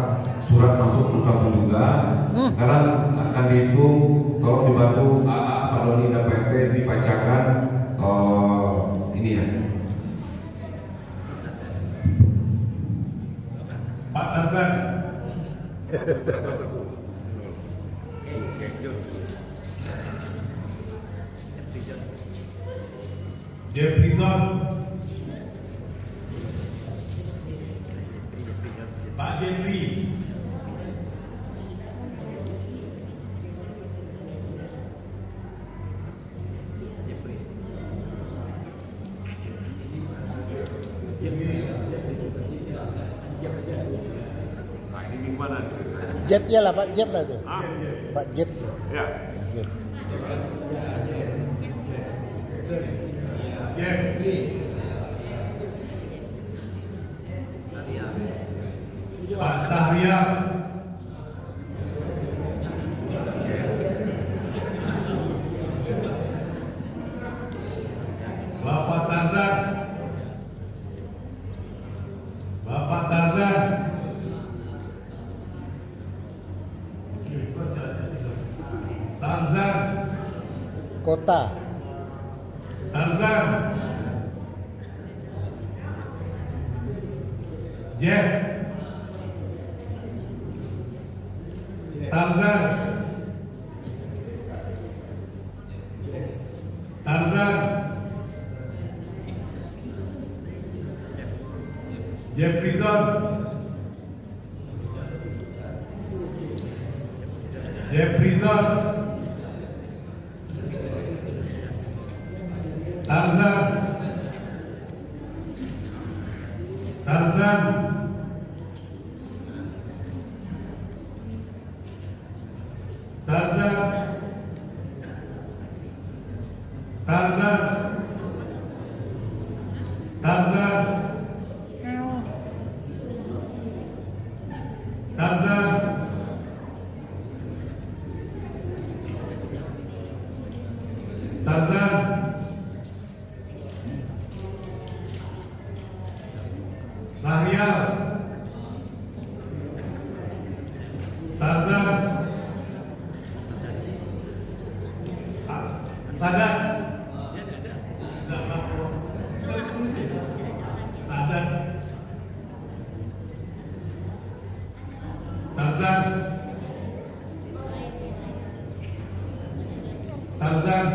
surat masuk lengkap juga. Sekarang akan dihitung, tolong dibantu AA, Pak Doni dan Pak RT dibacakan ini ya. Pak Tarzan. Jefferson. Pak Jeffrey. Jeb ya lah Pak, Jeb lah tuh. Pak Jeb tuh. Ya. Jeb. Pak Sahriar. Bapak Tarzan. Bapak Tarzan. Tarzan. Kota. Tarzan. Jeff. Tarzan. Tarzan. Jefferson. Jefferson. Tarzan. Tarzan. Tarzan. Tarzan. Tarzan. Tarzan. Tarzan. Sahriar. Tarzan. Sadat. Sadat. Tarzan. Tarzan.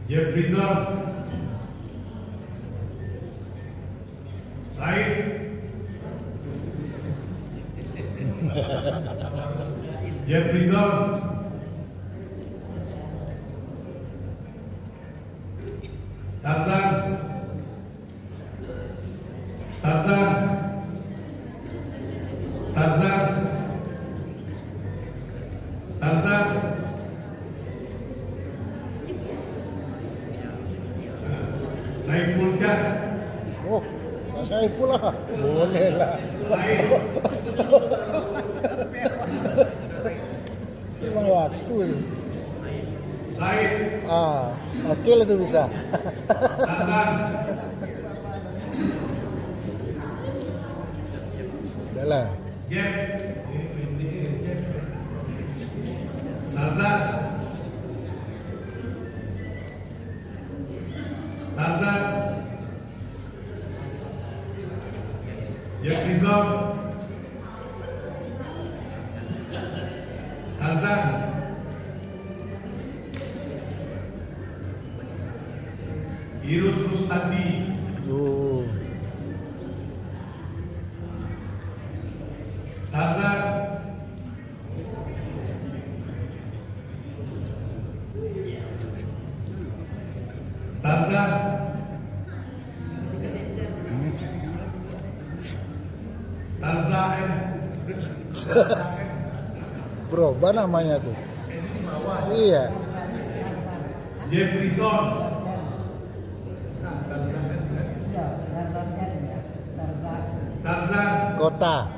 Jefferson. Said. Jefferson. Tarzan. Tarzan. Tarzan. Tarzan. Saiful Jan. Oh, saya pula. Boleh lah. Said. Memang waktu itu. Said. Oke lah tuh bisa. Tarzan. Udah lah. Jeff. Tarzan. Tarzan. Jefferson. Virus Rustandi. Oh. Tarzan. Tarzan. Tarzan. Berubah namanya tuh. Iya. Jefferson. Tarzan. Kota.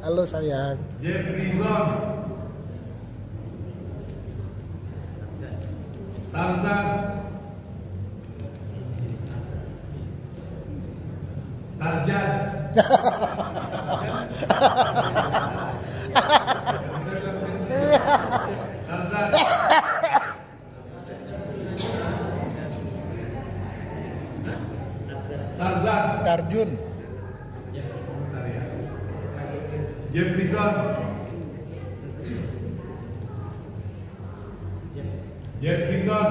Halo sayang. Jefferson. Tarzan. Tarjan. Tarzan. Tarzan. Tarjun. Jefferson. Jefferson.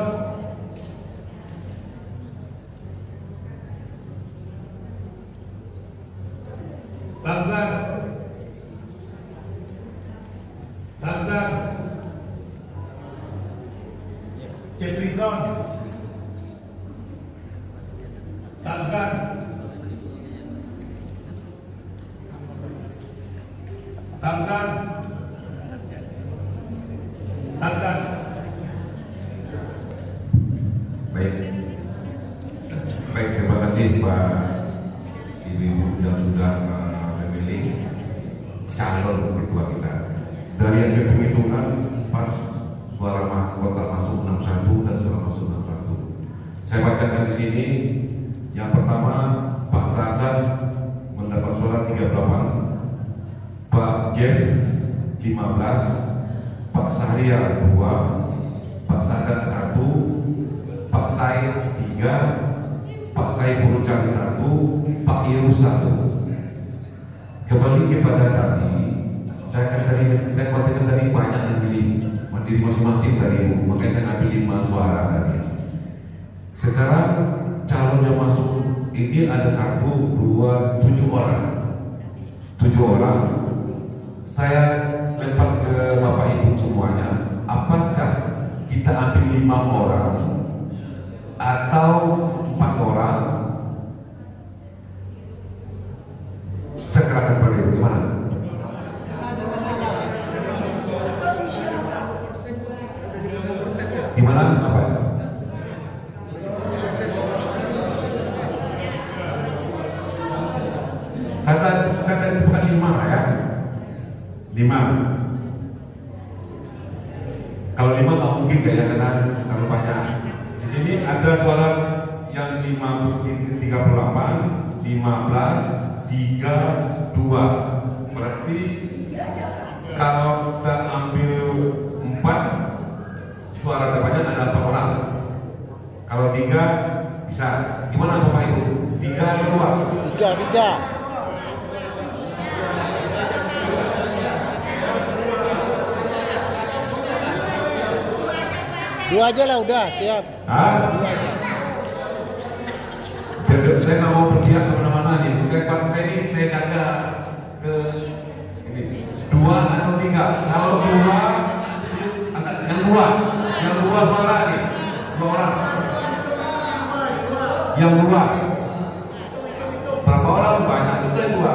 Tarzan. Tarzan. Jefferson. Tarzan. Tarzan. Tarzan. Baik, baik, terima kasih Pak Ibu yang sudah memilih calon ketua kita. Dari hasil penghitungan pas suara kotak masuk 61 dan suara masuk 61. Saya bacakan di sini. Yang pertama Pak Tarzan mendapat suara 38, Pak Jeff 15, Pak Sahrial 2, Pak Sadat 1, Pak Said 3, Pak Saiful Cari 1, Pak Irus 1. Kembali kepada tadi, saya khawatirkan tadi banyak yang pilih mandiri masing-masing tadi, makanya saya ngambil 5 suara tadi. Sekarang calon yang masuk ini ada 1, 2, 7 orang. 7 orang. Saya lempar ke Bapak Ibu semuanya, apakah kita ambil 5 orang atau 4 orang? Sekarang Pak Ibu gimana? Gimana Bapak? Kata itu bukan 5 ya. 5. Kalau 5 nggak mungkin kayaknya karena terlalu banyak. Di sini ada suara yang 38, 15, 3, 2. Berarti kalau kita ambil 4, suara terbanyak ada 4 orang. Kalau 3 bisa. Gimana Bapak Ibu? 3 atau 2? 3. 2 aja lah udah siap. 2 aja. Saya nggak mau berpihak kemana-mana nih. Saya jaga ke ini 2 atau 3. Kalau 2 angkat yang 2 suara nih 2 orang. Yang 2 berapa orang banyak itu yang 2.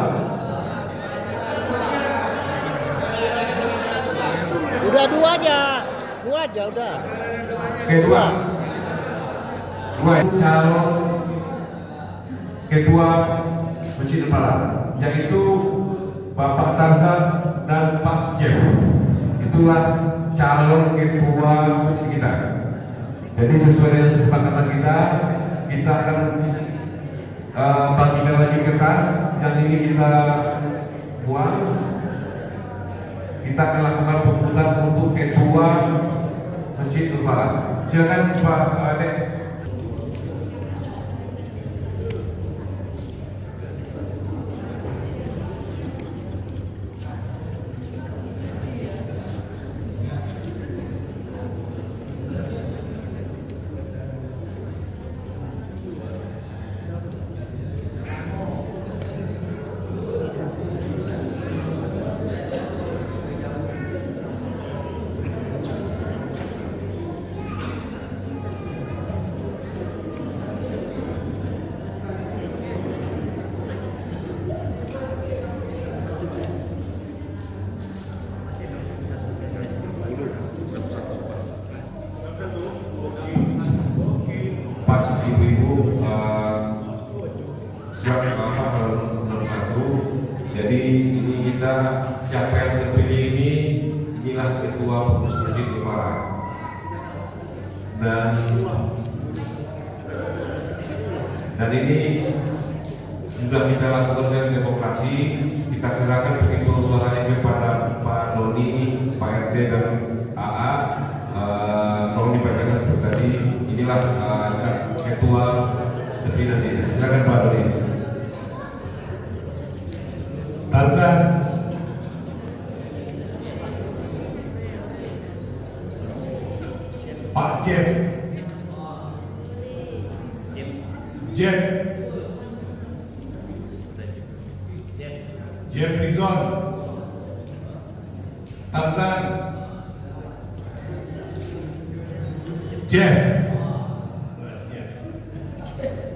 Udah 2 aja. 2 aja udah. Oke, 2 calon ketua Masjid Kepala, yaitu Bapak Tarzan dan Pak Jeff. Itulah calon ketua masjid kita. Jadi sesuai dengan kesepakatan kita akan bagikan lagi kertas yang ini kita buang. Kita akan lakukan pemungutan untuk ketua Masjid Kepala. Silakan Pak Adek. nomor 1. Jadi ini kita siapa yang terpilih ini, inilah ketua pengurus Masjid Jepara. Dan ini sudah kita lakukan secara demokrasi. Kita serahkan begitu suaranya kepada Pak Doni, Pak RT dan AA. Tolong dibacakan seperti tadi. Inilah ketua terpilih ini. Silakan Pak Doni. Tarzan, Pak Jeff, Jeff Rizon, Tarzan, Jeff, Tarzan,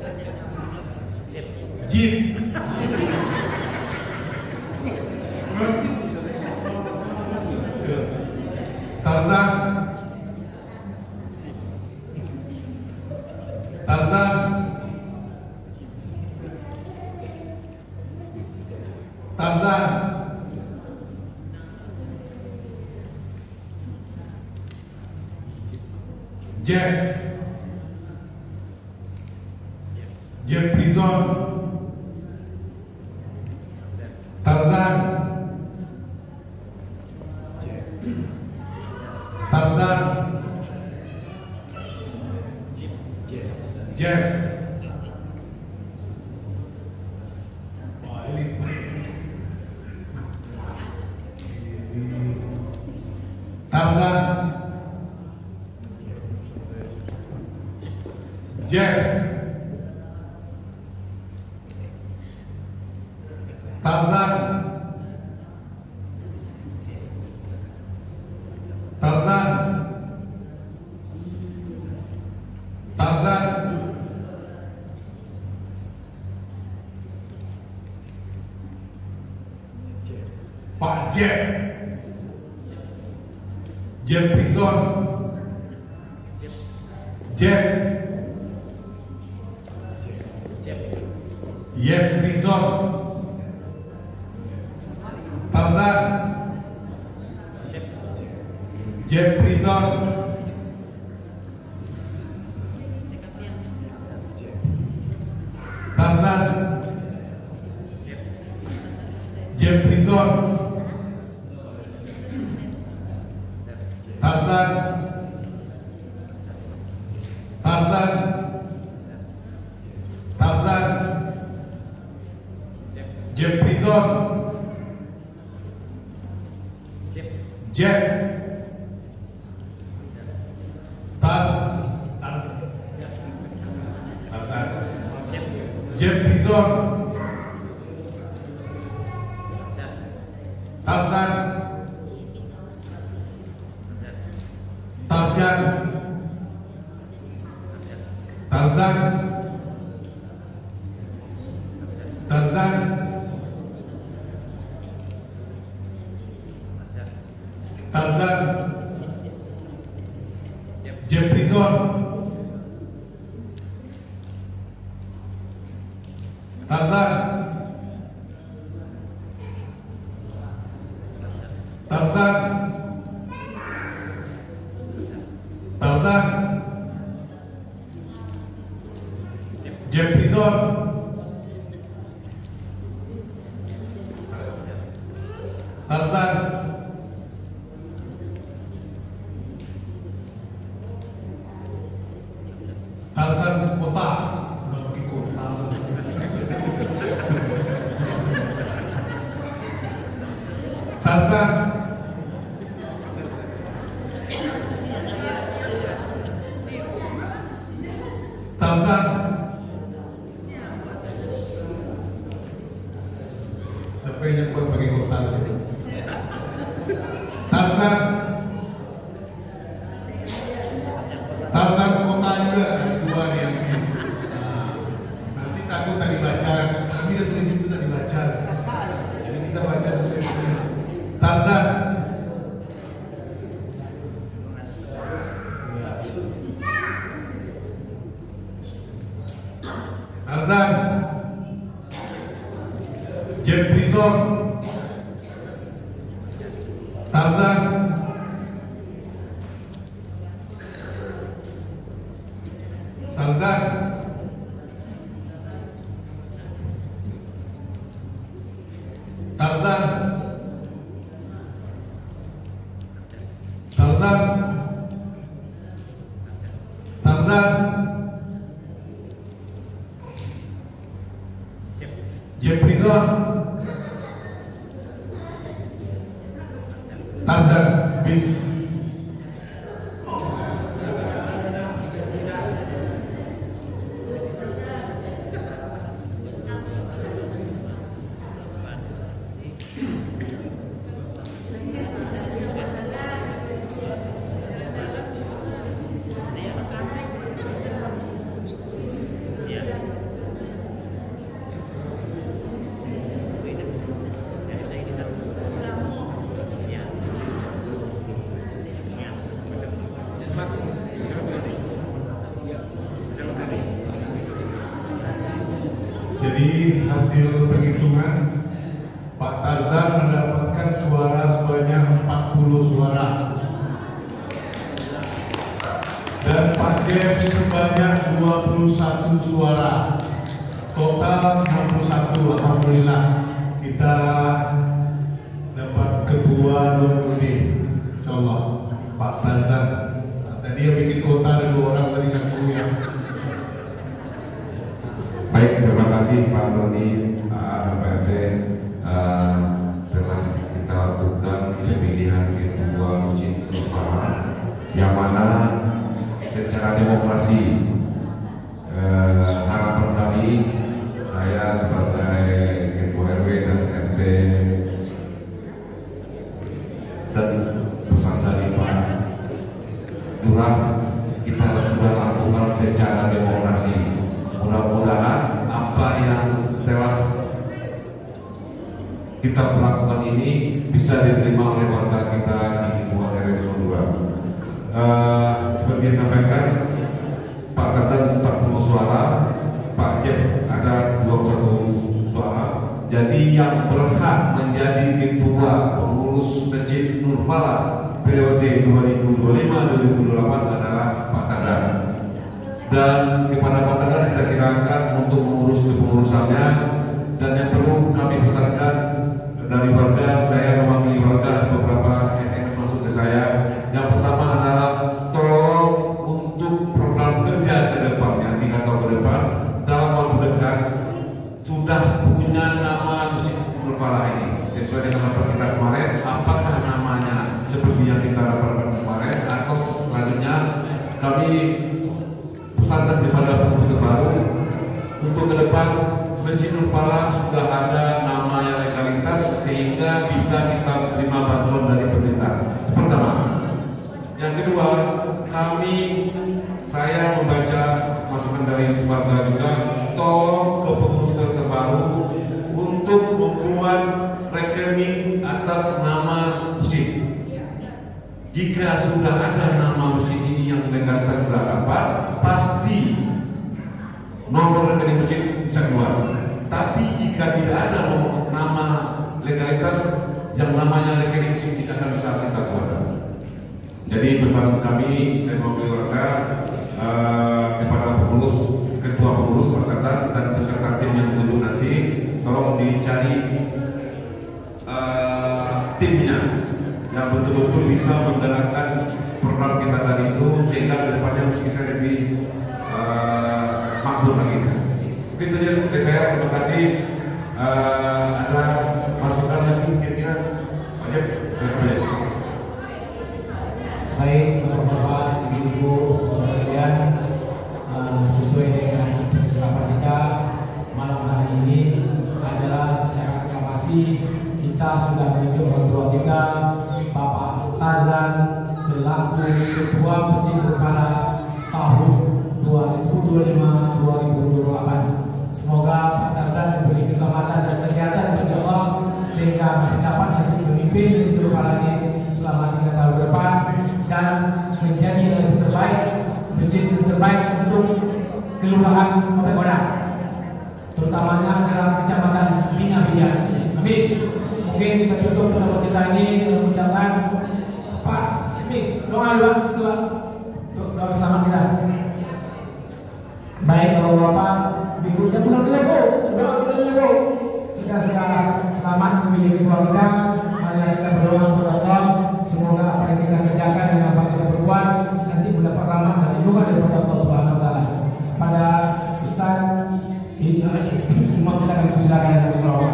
Jeff Prison, Tarzan, Jeff, Pak Jeff Prison, Jeff Prison, Tarzan, Jeff Prison, Tarzan, Jeff Prison, Tarzan, Jeff Prison, Jeff, Jeff Prison, Tarzan, Jeff Prison, Tarzan, Jeff Prison, Tarzan, kota, udah pakai kota. Tarzan, siapa yang buat pakai kota? Tarzan kota juga dua nih yang ini. Nanti takut tak dibaca, kami udah tulis itu tak dibaca. Jadi kita baca dulu. Tarzan, Jefferson, Tarzan, Tarzan, Tarzan, Tarzan, Tarzan, Jefferson, Tarzan, bis. Jadi hasil penghitungan, Pak Tarzan mendapatkan suara sebanyak 40 suara dan Pak Jeff sebanyak 21 suara, total 61. Alhamdulillah kita dapat ketua 20, insyaallah Pak Tarzan. Tadi yang bikin kota ada 2 orang tadi yang punya. Baik, terima kasih Pak Doni, PRT, telah kita lakukan pemilihan ketua Masjid Nurfala, yang mana secara demokrasi harapan kami, saya sebagai ketua RW dan RT dan pesan dari Pak Lurah, kita sudah lakukan secara demokrasi. Mudah-mudahan apa yang telah kita lakukan ini bisa diterima oleh warga kita di lingkungan RW 2. Seperti yang disampaikan, Pak Tarzan 40 suara, Pak Jeff ada 21 suara. Jadi yang berhak menjadi ketua pengurus Masjid Nurfala periode 2025-2028 adalah Pak Tarzan. Dan kepada Pak Tarzan kita silakan untuk mengurus kepengurusannya. Dan yang perlu kami pesankan dari warga, saya mewakili warga, ada beberapa SMS masuk ke saya. Yang pertama adalah tolong untuk program kerja ke depannya, 3 tahun ke depan, dalam waktu dekat sudah punya nama Masjid Nurfala ini sesuai dengan rapat kita kemarin. Apakah namanya seperti yang kita rapatkan kemarin, atau selanjutnya kami pesankan kepada pengurus baru untuk ke depan Masjid Nurfala sudah ada nama yang legalitas sehingga bisa kita terima bantuan dari pemerintah. Pertama. Yang kedua, saya membaca masukan dari warga juga, tolong ke pengurus terbaru untuk membuat rekening atas nama masjid. Jika sudah ada nama masjid ini yang legalitas sudah dapat, pasti nomor rekening masjid bisa keluar. Tapi jika tidak ada nama legalitas, yang namanya rekening masjid tidak akan bisa kita keluarkan. Jadi pesan kami, saya mewakili warga kepada pengurus, ketua pengurus Pak Tarzan dan beserta tim yang ditunjuk nanti, tolong dicari timnya yang betul-betul bisa menggerakkan program kita tadi itu sehingga kedepannya kita lebih makmur lagi. Begitu saja dari saya, terima kasih. Ada masukan lagi kira-kira? Banyak. Baik, Bapak, Ibu, saudara sekalian, sesuai dengan rapat kita malam hari ini adalah secara aklamasi kita sudah menunjuk orang tua kita, Bapak Tarzan, selaku Ketua Masjid Nurfala tahun 2025-2028. Semoga Pak Tarzan diberi keselamatan dan kesehatan bagi Allah sehingga masih dapat nanti memimpin Masjid Nurfala ini selama 3 tahun ke depan dan menjadi yang lebih terbaik, masjid terbaik untuk Kelurahan Kota Kodam, terutamanya dalam Kecamatan Lingga Bidian. kita tutup pertemuan kita ini dengan ucapan Pak, ini doa itu Pak, doa bersama kita. Baik Bapak-bapak, Ibu, jangan pulang dulu Bu, doa kita dulu. Kita sekarang selamat memiliki keluarga. Mari kita berdoa kepada Allah, semoga apa yang kita kerjakan dan apa yang kita berbuat nanti mendapat rahmat dan lindungan daripada Allah Subhanahu Wa Taala. Pada Ustaz Imam kita akan silakan dengan semoga.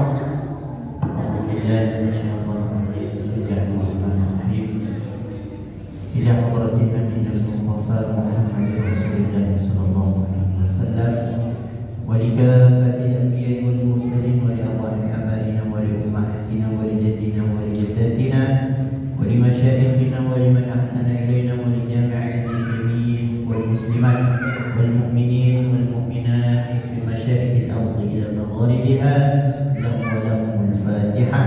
إلى حضرة النبي المصطفى محمد رسول الله صلى الله عليه وسلم ولكافة الأنبياء والمرسلين ولأرواح آبائنا ولأمهاتنا ولجدنا ولجداتنا ولمشايخنا ولمن أحسن إلينا ولجميع المسلمين والمسلمات والمؤمنين والمؤمنات في مشارق الأرض إلى مغاربها لهم ولهم الفاتحة.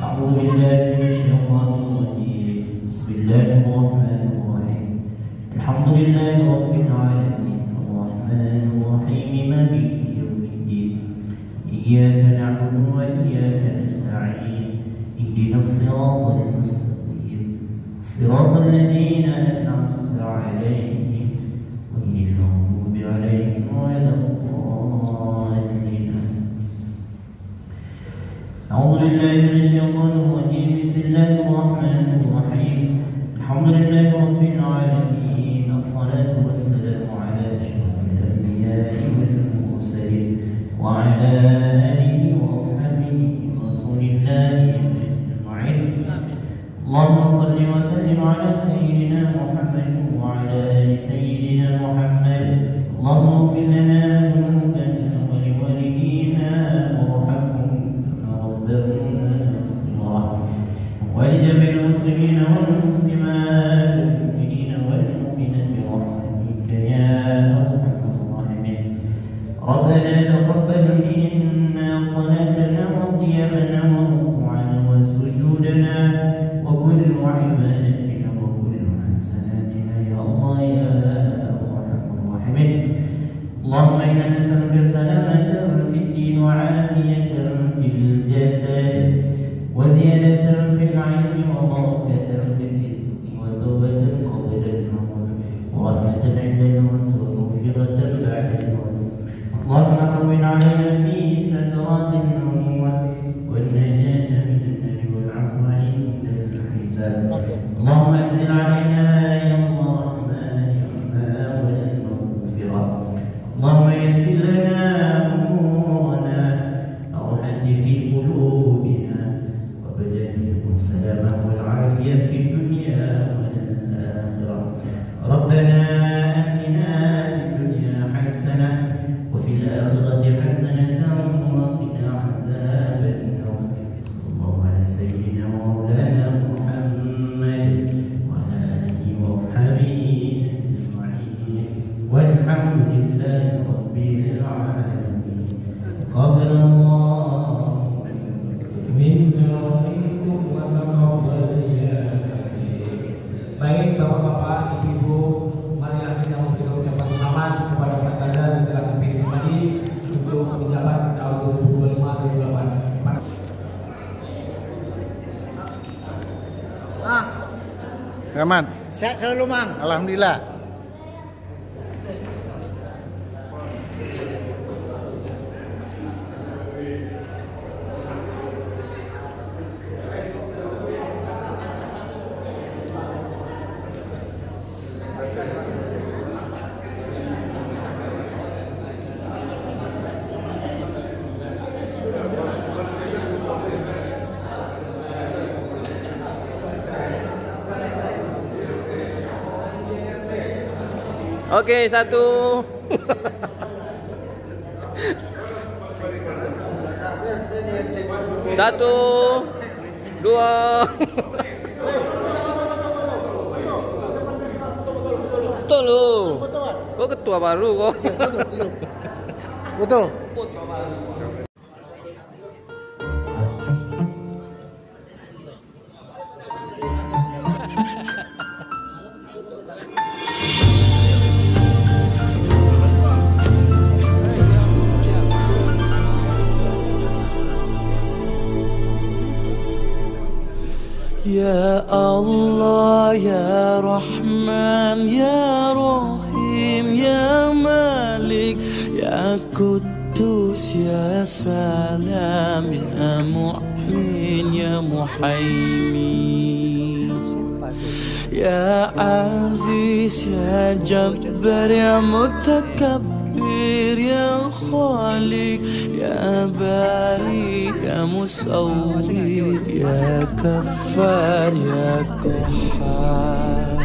أعوذ بالله من الشيطان الرجيم. بسم الله الرحمن الرحيم. الحمد لله رب العالمين الرحمن الرحيم مالك يوم الدين إياك نعبد وإياك نستعين اهدنا الصراط المستقيم صراط الذين أنعمت عليهم غير المغضوب عليهم ولا الضالين. أعوذ بالله من الشيطان الرجيم. بسم الله الرحمن الرحيم. الحمد لله رب العالمين الصلاة والسلام على أشرف الأنبياء والمرسلين وعلى آله وأصحابه رسول الله أجمعين. اللهم صل وسلم على سيدنا محمد وعلى آل سيدنا محمد. اللهم اغفر لنا ذنوبنا ولوالدينا وارحمهم كما ربونا صغارا ولجميع المسلمين والمسلمات والمؤمنين والمؤمنات برحمتك يا أرحم الراحمين. ربنا تقبل منا صلاتنا وقيامنا وركوعنا وسجودنا وكل عبادتنا وكل حسناتنا يا الله يا أرحم الراحمين. اللهم إنا نسألك سلامة في الدين وعافية في الجسد وزيادة في العلم وبركة في الرزق وتوبة قبل الموت ورحمة عند الموت ومغفرة بعد الموت. اللهم هون علينا في سكرات الموت والنجاة من النار والعفو عند الحساب. اللهم انزل علينا يوم الرحمن الرحمة والمغفرة. اللهم يسر لنا أمورنا الراحة في قلوبنا وبدنهم السلامة والعافية في الدنيا والآخرة. ربنا آتنا في الدنيا حسنة وفي الآخرة حسنة وقنا عذاب النار. صلى الله على سيدنا ومولانا محمد وعلى آله وأصحابه أجمعين والحمد لله رب العالمين. قبل الله Minna minkum wa taqabbal ya. Baik Bapak-bapak, Ibu-ibu, mari kita memberikan ucapan selamat kepada Pak Tanda dan telah terpilih kembali untuk menjabat tahun 2025-2028. Aman. Sehat selalu Mang. Alhamdulillah. Oke, satu. Satu, dua. Betul lu. Kok ketua baru kok. Betul. Ya Allah, Ya Rahman, Ya Rahim, Ya Malik, Ya Quddus, Ya Salam, Ya Mu'min, Ya Muhaimin, Ya Aziz, Ya Jabbar, Ya Mutakabbir, Ya Khaliq, Ya Bari, Ya Musawwir, Ya Kaffar, Ya Qahhar,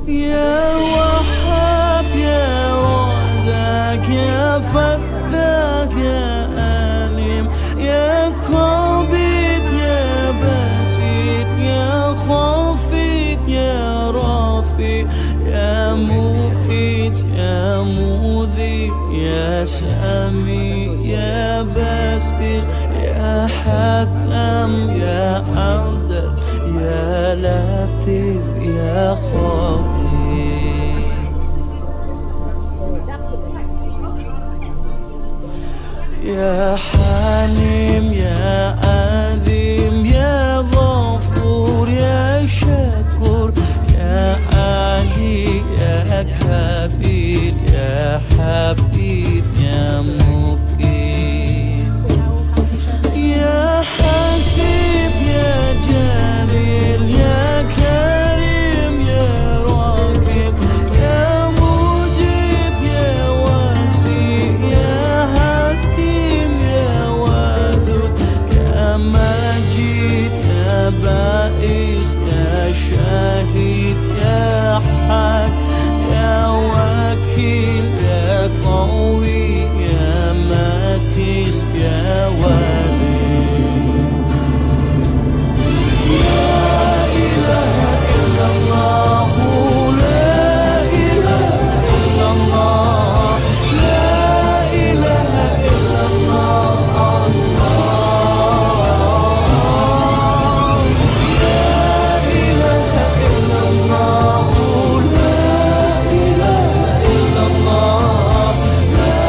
Ya Wahhab, Ya Razak, Ya Fattah, Ya Alim, Ya Qabid, Ya Basit, Ya Khafid, Ya Rafi, Ya Mu'id, Ya Mudhi, Ya Sami, Ya Basir, Ya Hakam, Ya Adil, Ya Latif, Ya Khabir, Ya Halim, Ya Azim, Ya Ghafur, Ya Shakur, Ya Ali, Ya Kabir, Ya Hafid, Ya Muqim, Ya Hasib, Ya Jalil, Ya Karim, Ya Raqib, Ya Mujib, Ya Wasi, Ya Hakim, Ya Wadud, Ya Majid, Ya Ba'is, Ya Shahid, Ya Haq, Ya Wakil, Ya Qawi, Ya Matin, Ya Wali. La ilaha illallah, la ilaha illallah, la ilaha illallah, la ilaha illallah, la ilaha illallah, la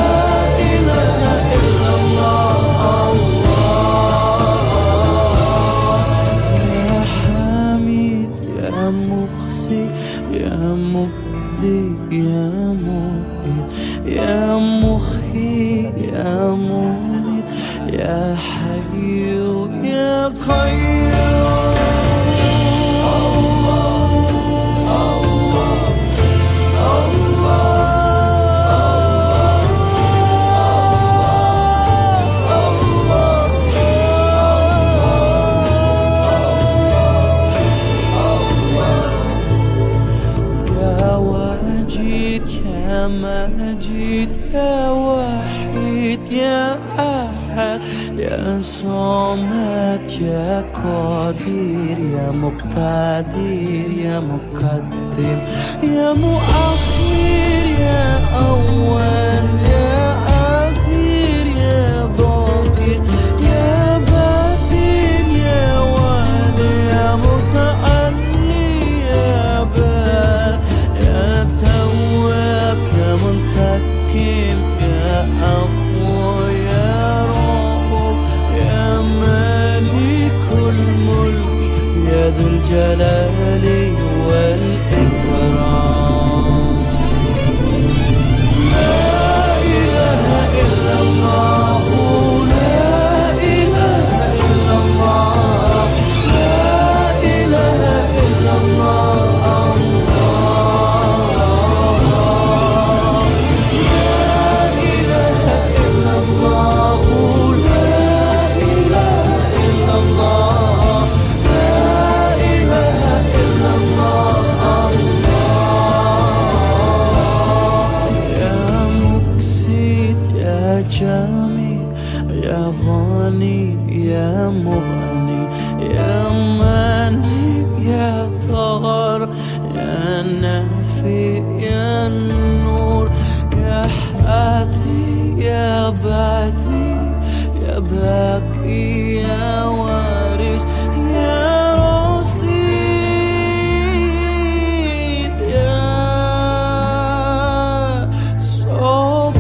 ilaha illallah. Ya Hamid, Ya Muhsi, Ya Mubdi, Ya Mu'id, Ya Muhyi, Ya Mumit, Ya Hayyu, Ya Qayyum. Ya Wajid, Ya Majid, Ya Wahid, Ya Ahad, Ya Samad, Ya Qadir, Ya Muqtadir, Ya Muqaddim, Ya Muakhir, Ya Awwal, Ya Akhir, Ya Dhahir, Ya Batin, Ya Wali, Ya Muta'alli, Ya Bar, Ya Tawwab, Ya Muntakim, Ya Afu, Ya Rabb, Ya Malikul Mulk, Ya Dhul Jalali wal Ikram. La ilaha illallah, la ilaha illallah, la ilaha illallah, la ilaha illallah, la ilaha illallah, la ilaha illallah. Ya Muqsid, Ya Jami, Ya Ghani, Ya Mughni, Ya Mani, Ya Dhar, Ya Nafi, Ya Nur, Ya Hadi, Ya Badi, Ya Baqi, Ya Waris, Ya Rasid, Ya Sabur.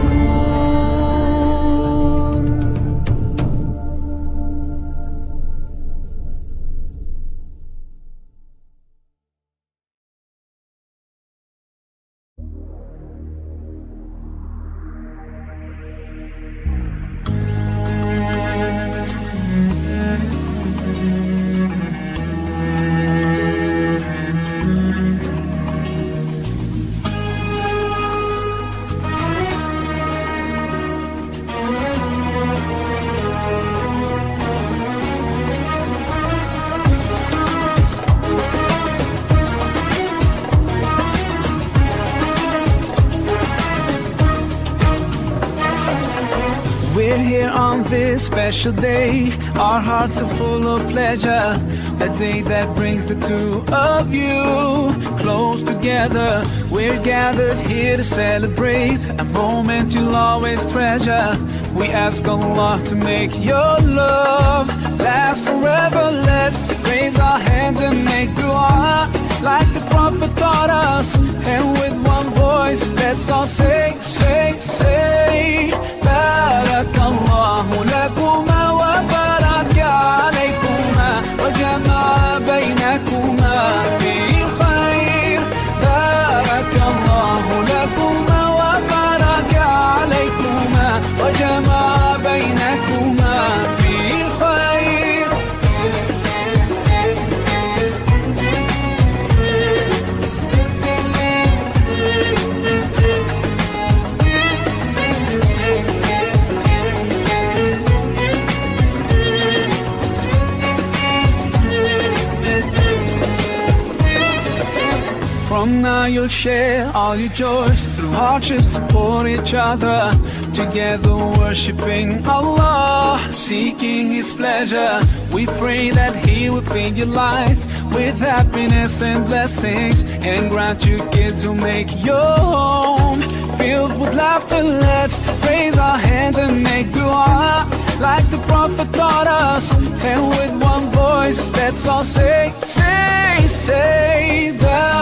on this special day, our hearts are full of pleasure. The day that brings the two of you close together. We're gathered here to celebrate a moment you'll always treasure. We ask Allah to make your love last forever. Let's raise our hands and make dua like the Prophet taught us. And with one voice, let's all say, say, say, Barakallahu lakuma wa baraka alaykuma wa jama'a baynakuma fil khair. Barakallahu lakuma wa baraka alaykuma wa jama'a baynakuma fil khair. From now you'll share all your joys, through hardships support each other, together worshiping Allah, seeking His pleasure. We pray that He will fill your life with happiness and blessings, and grant you kids who make your home filled with laughter. Let's raise our hands and make dua like the Prophet taught us. And with one voice, let's all say, say, say that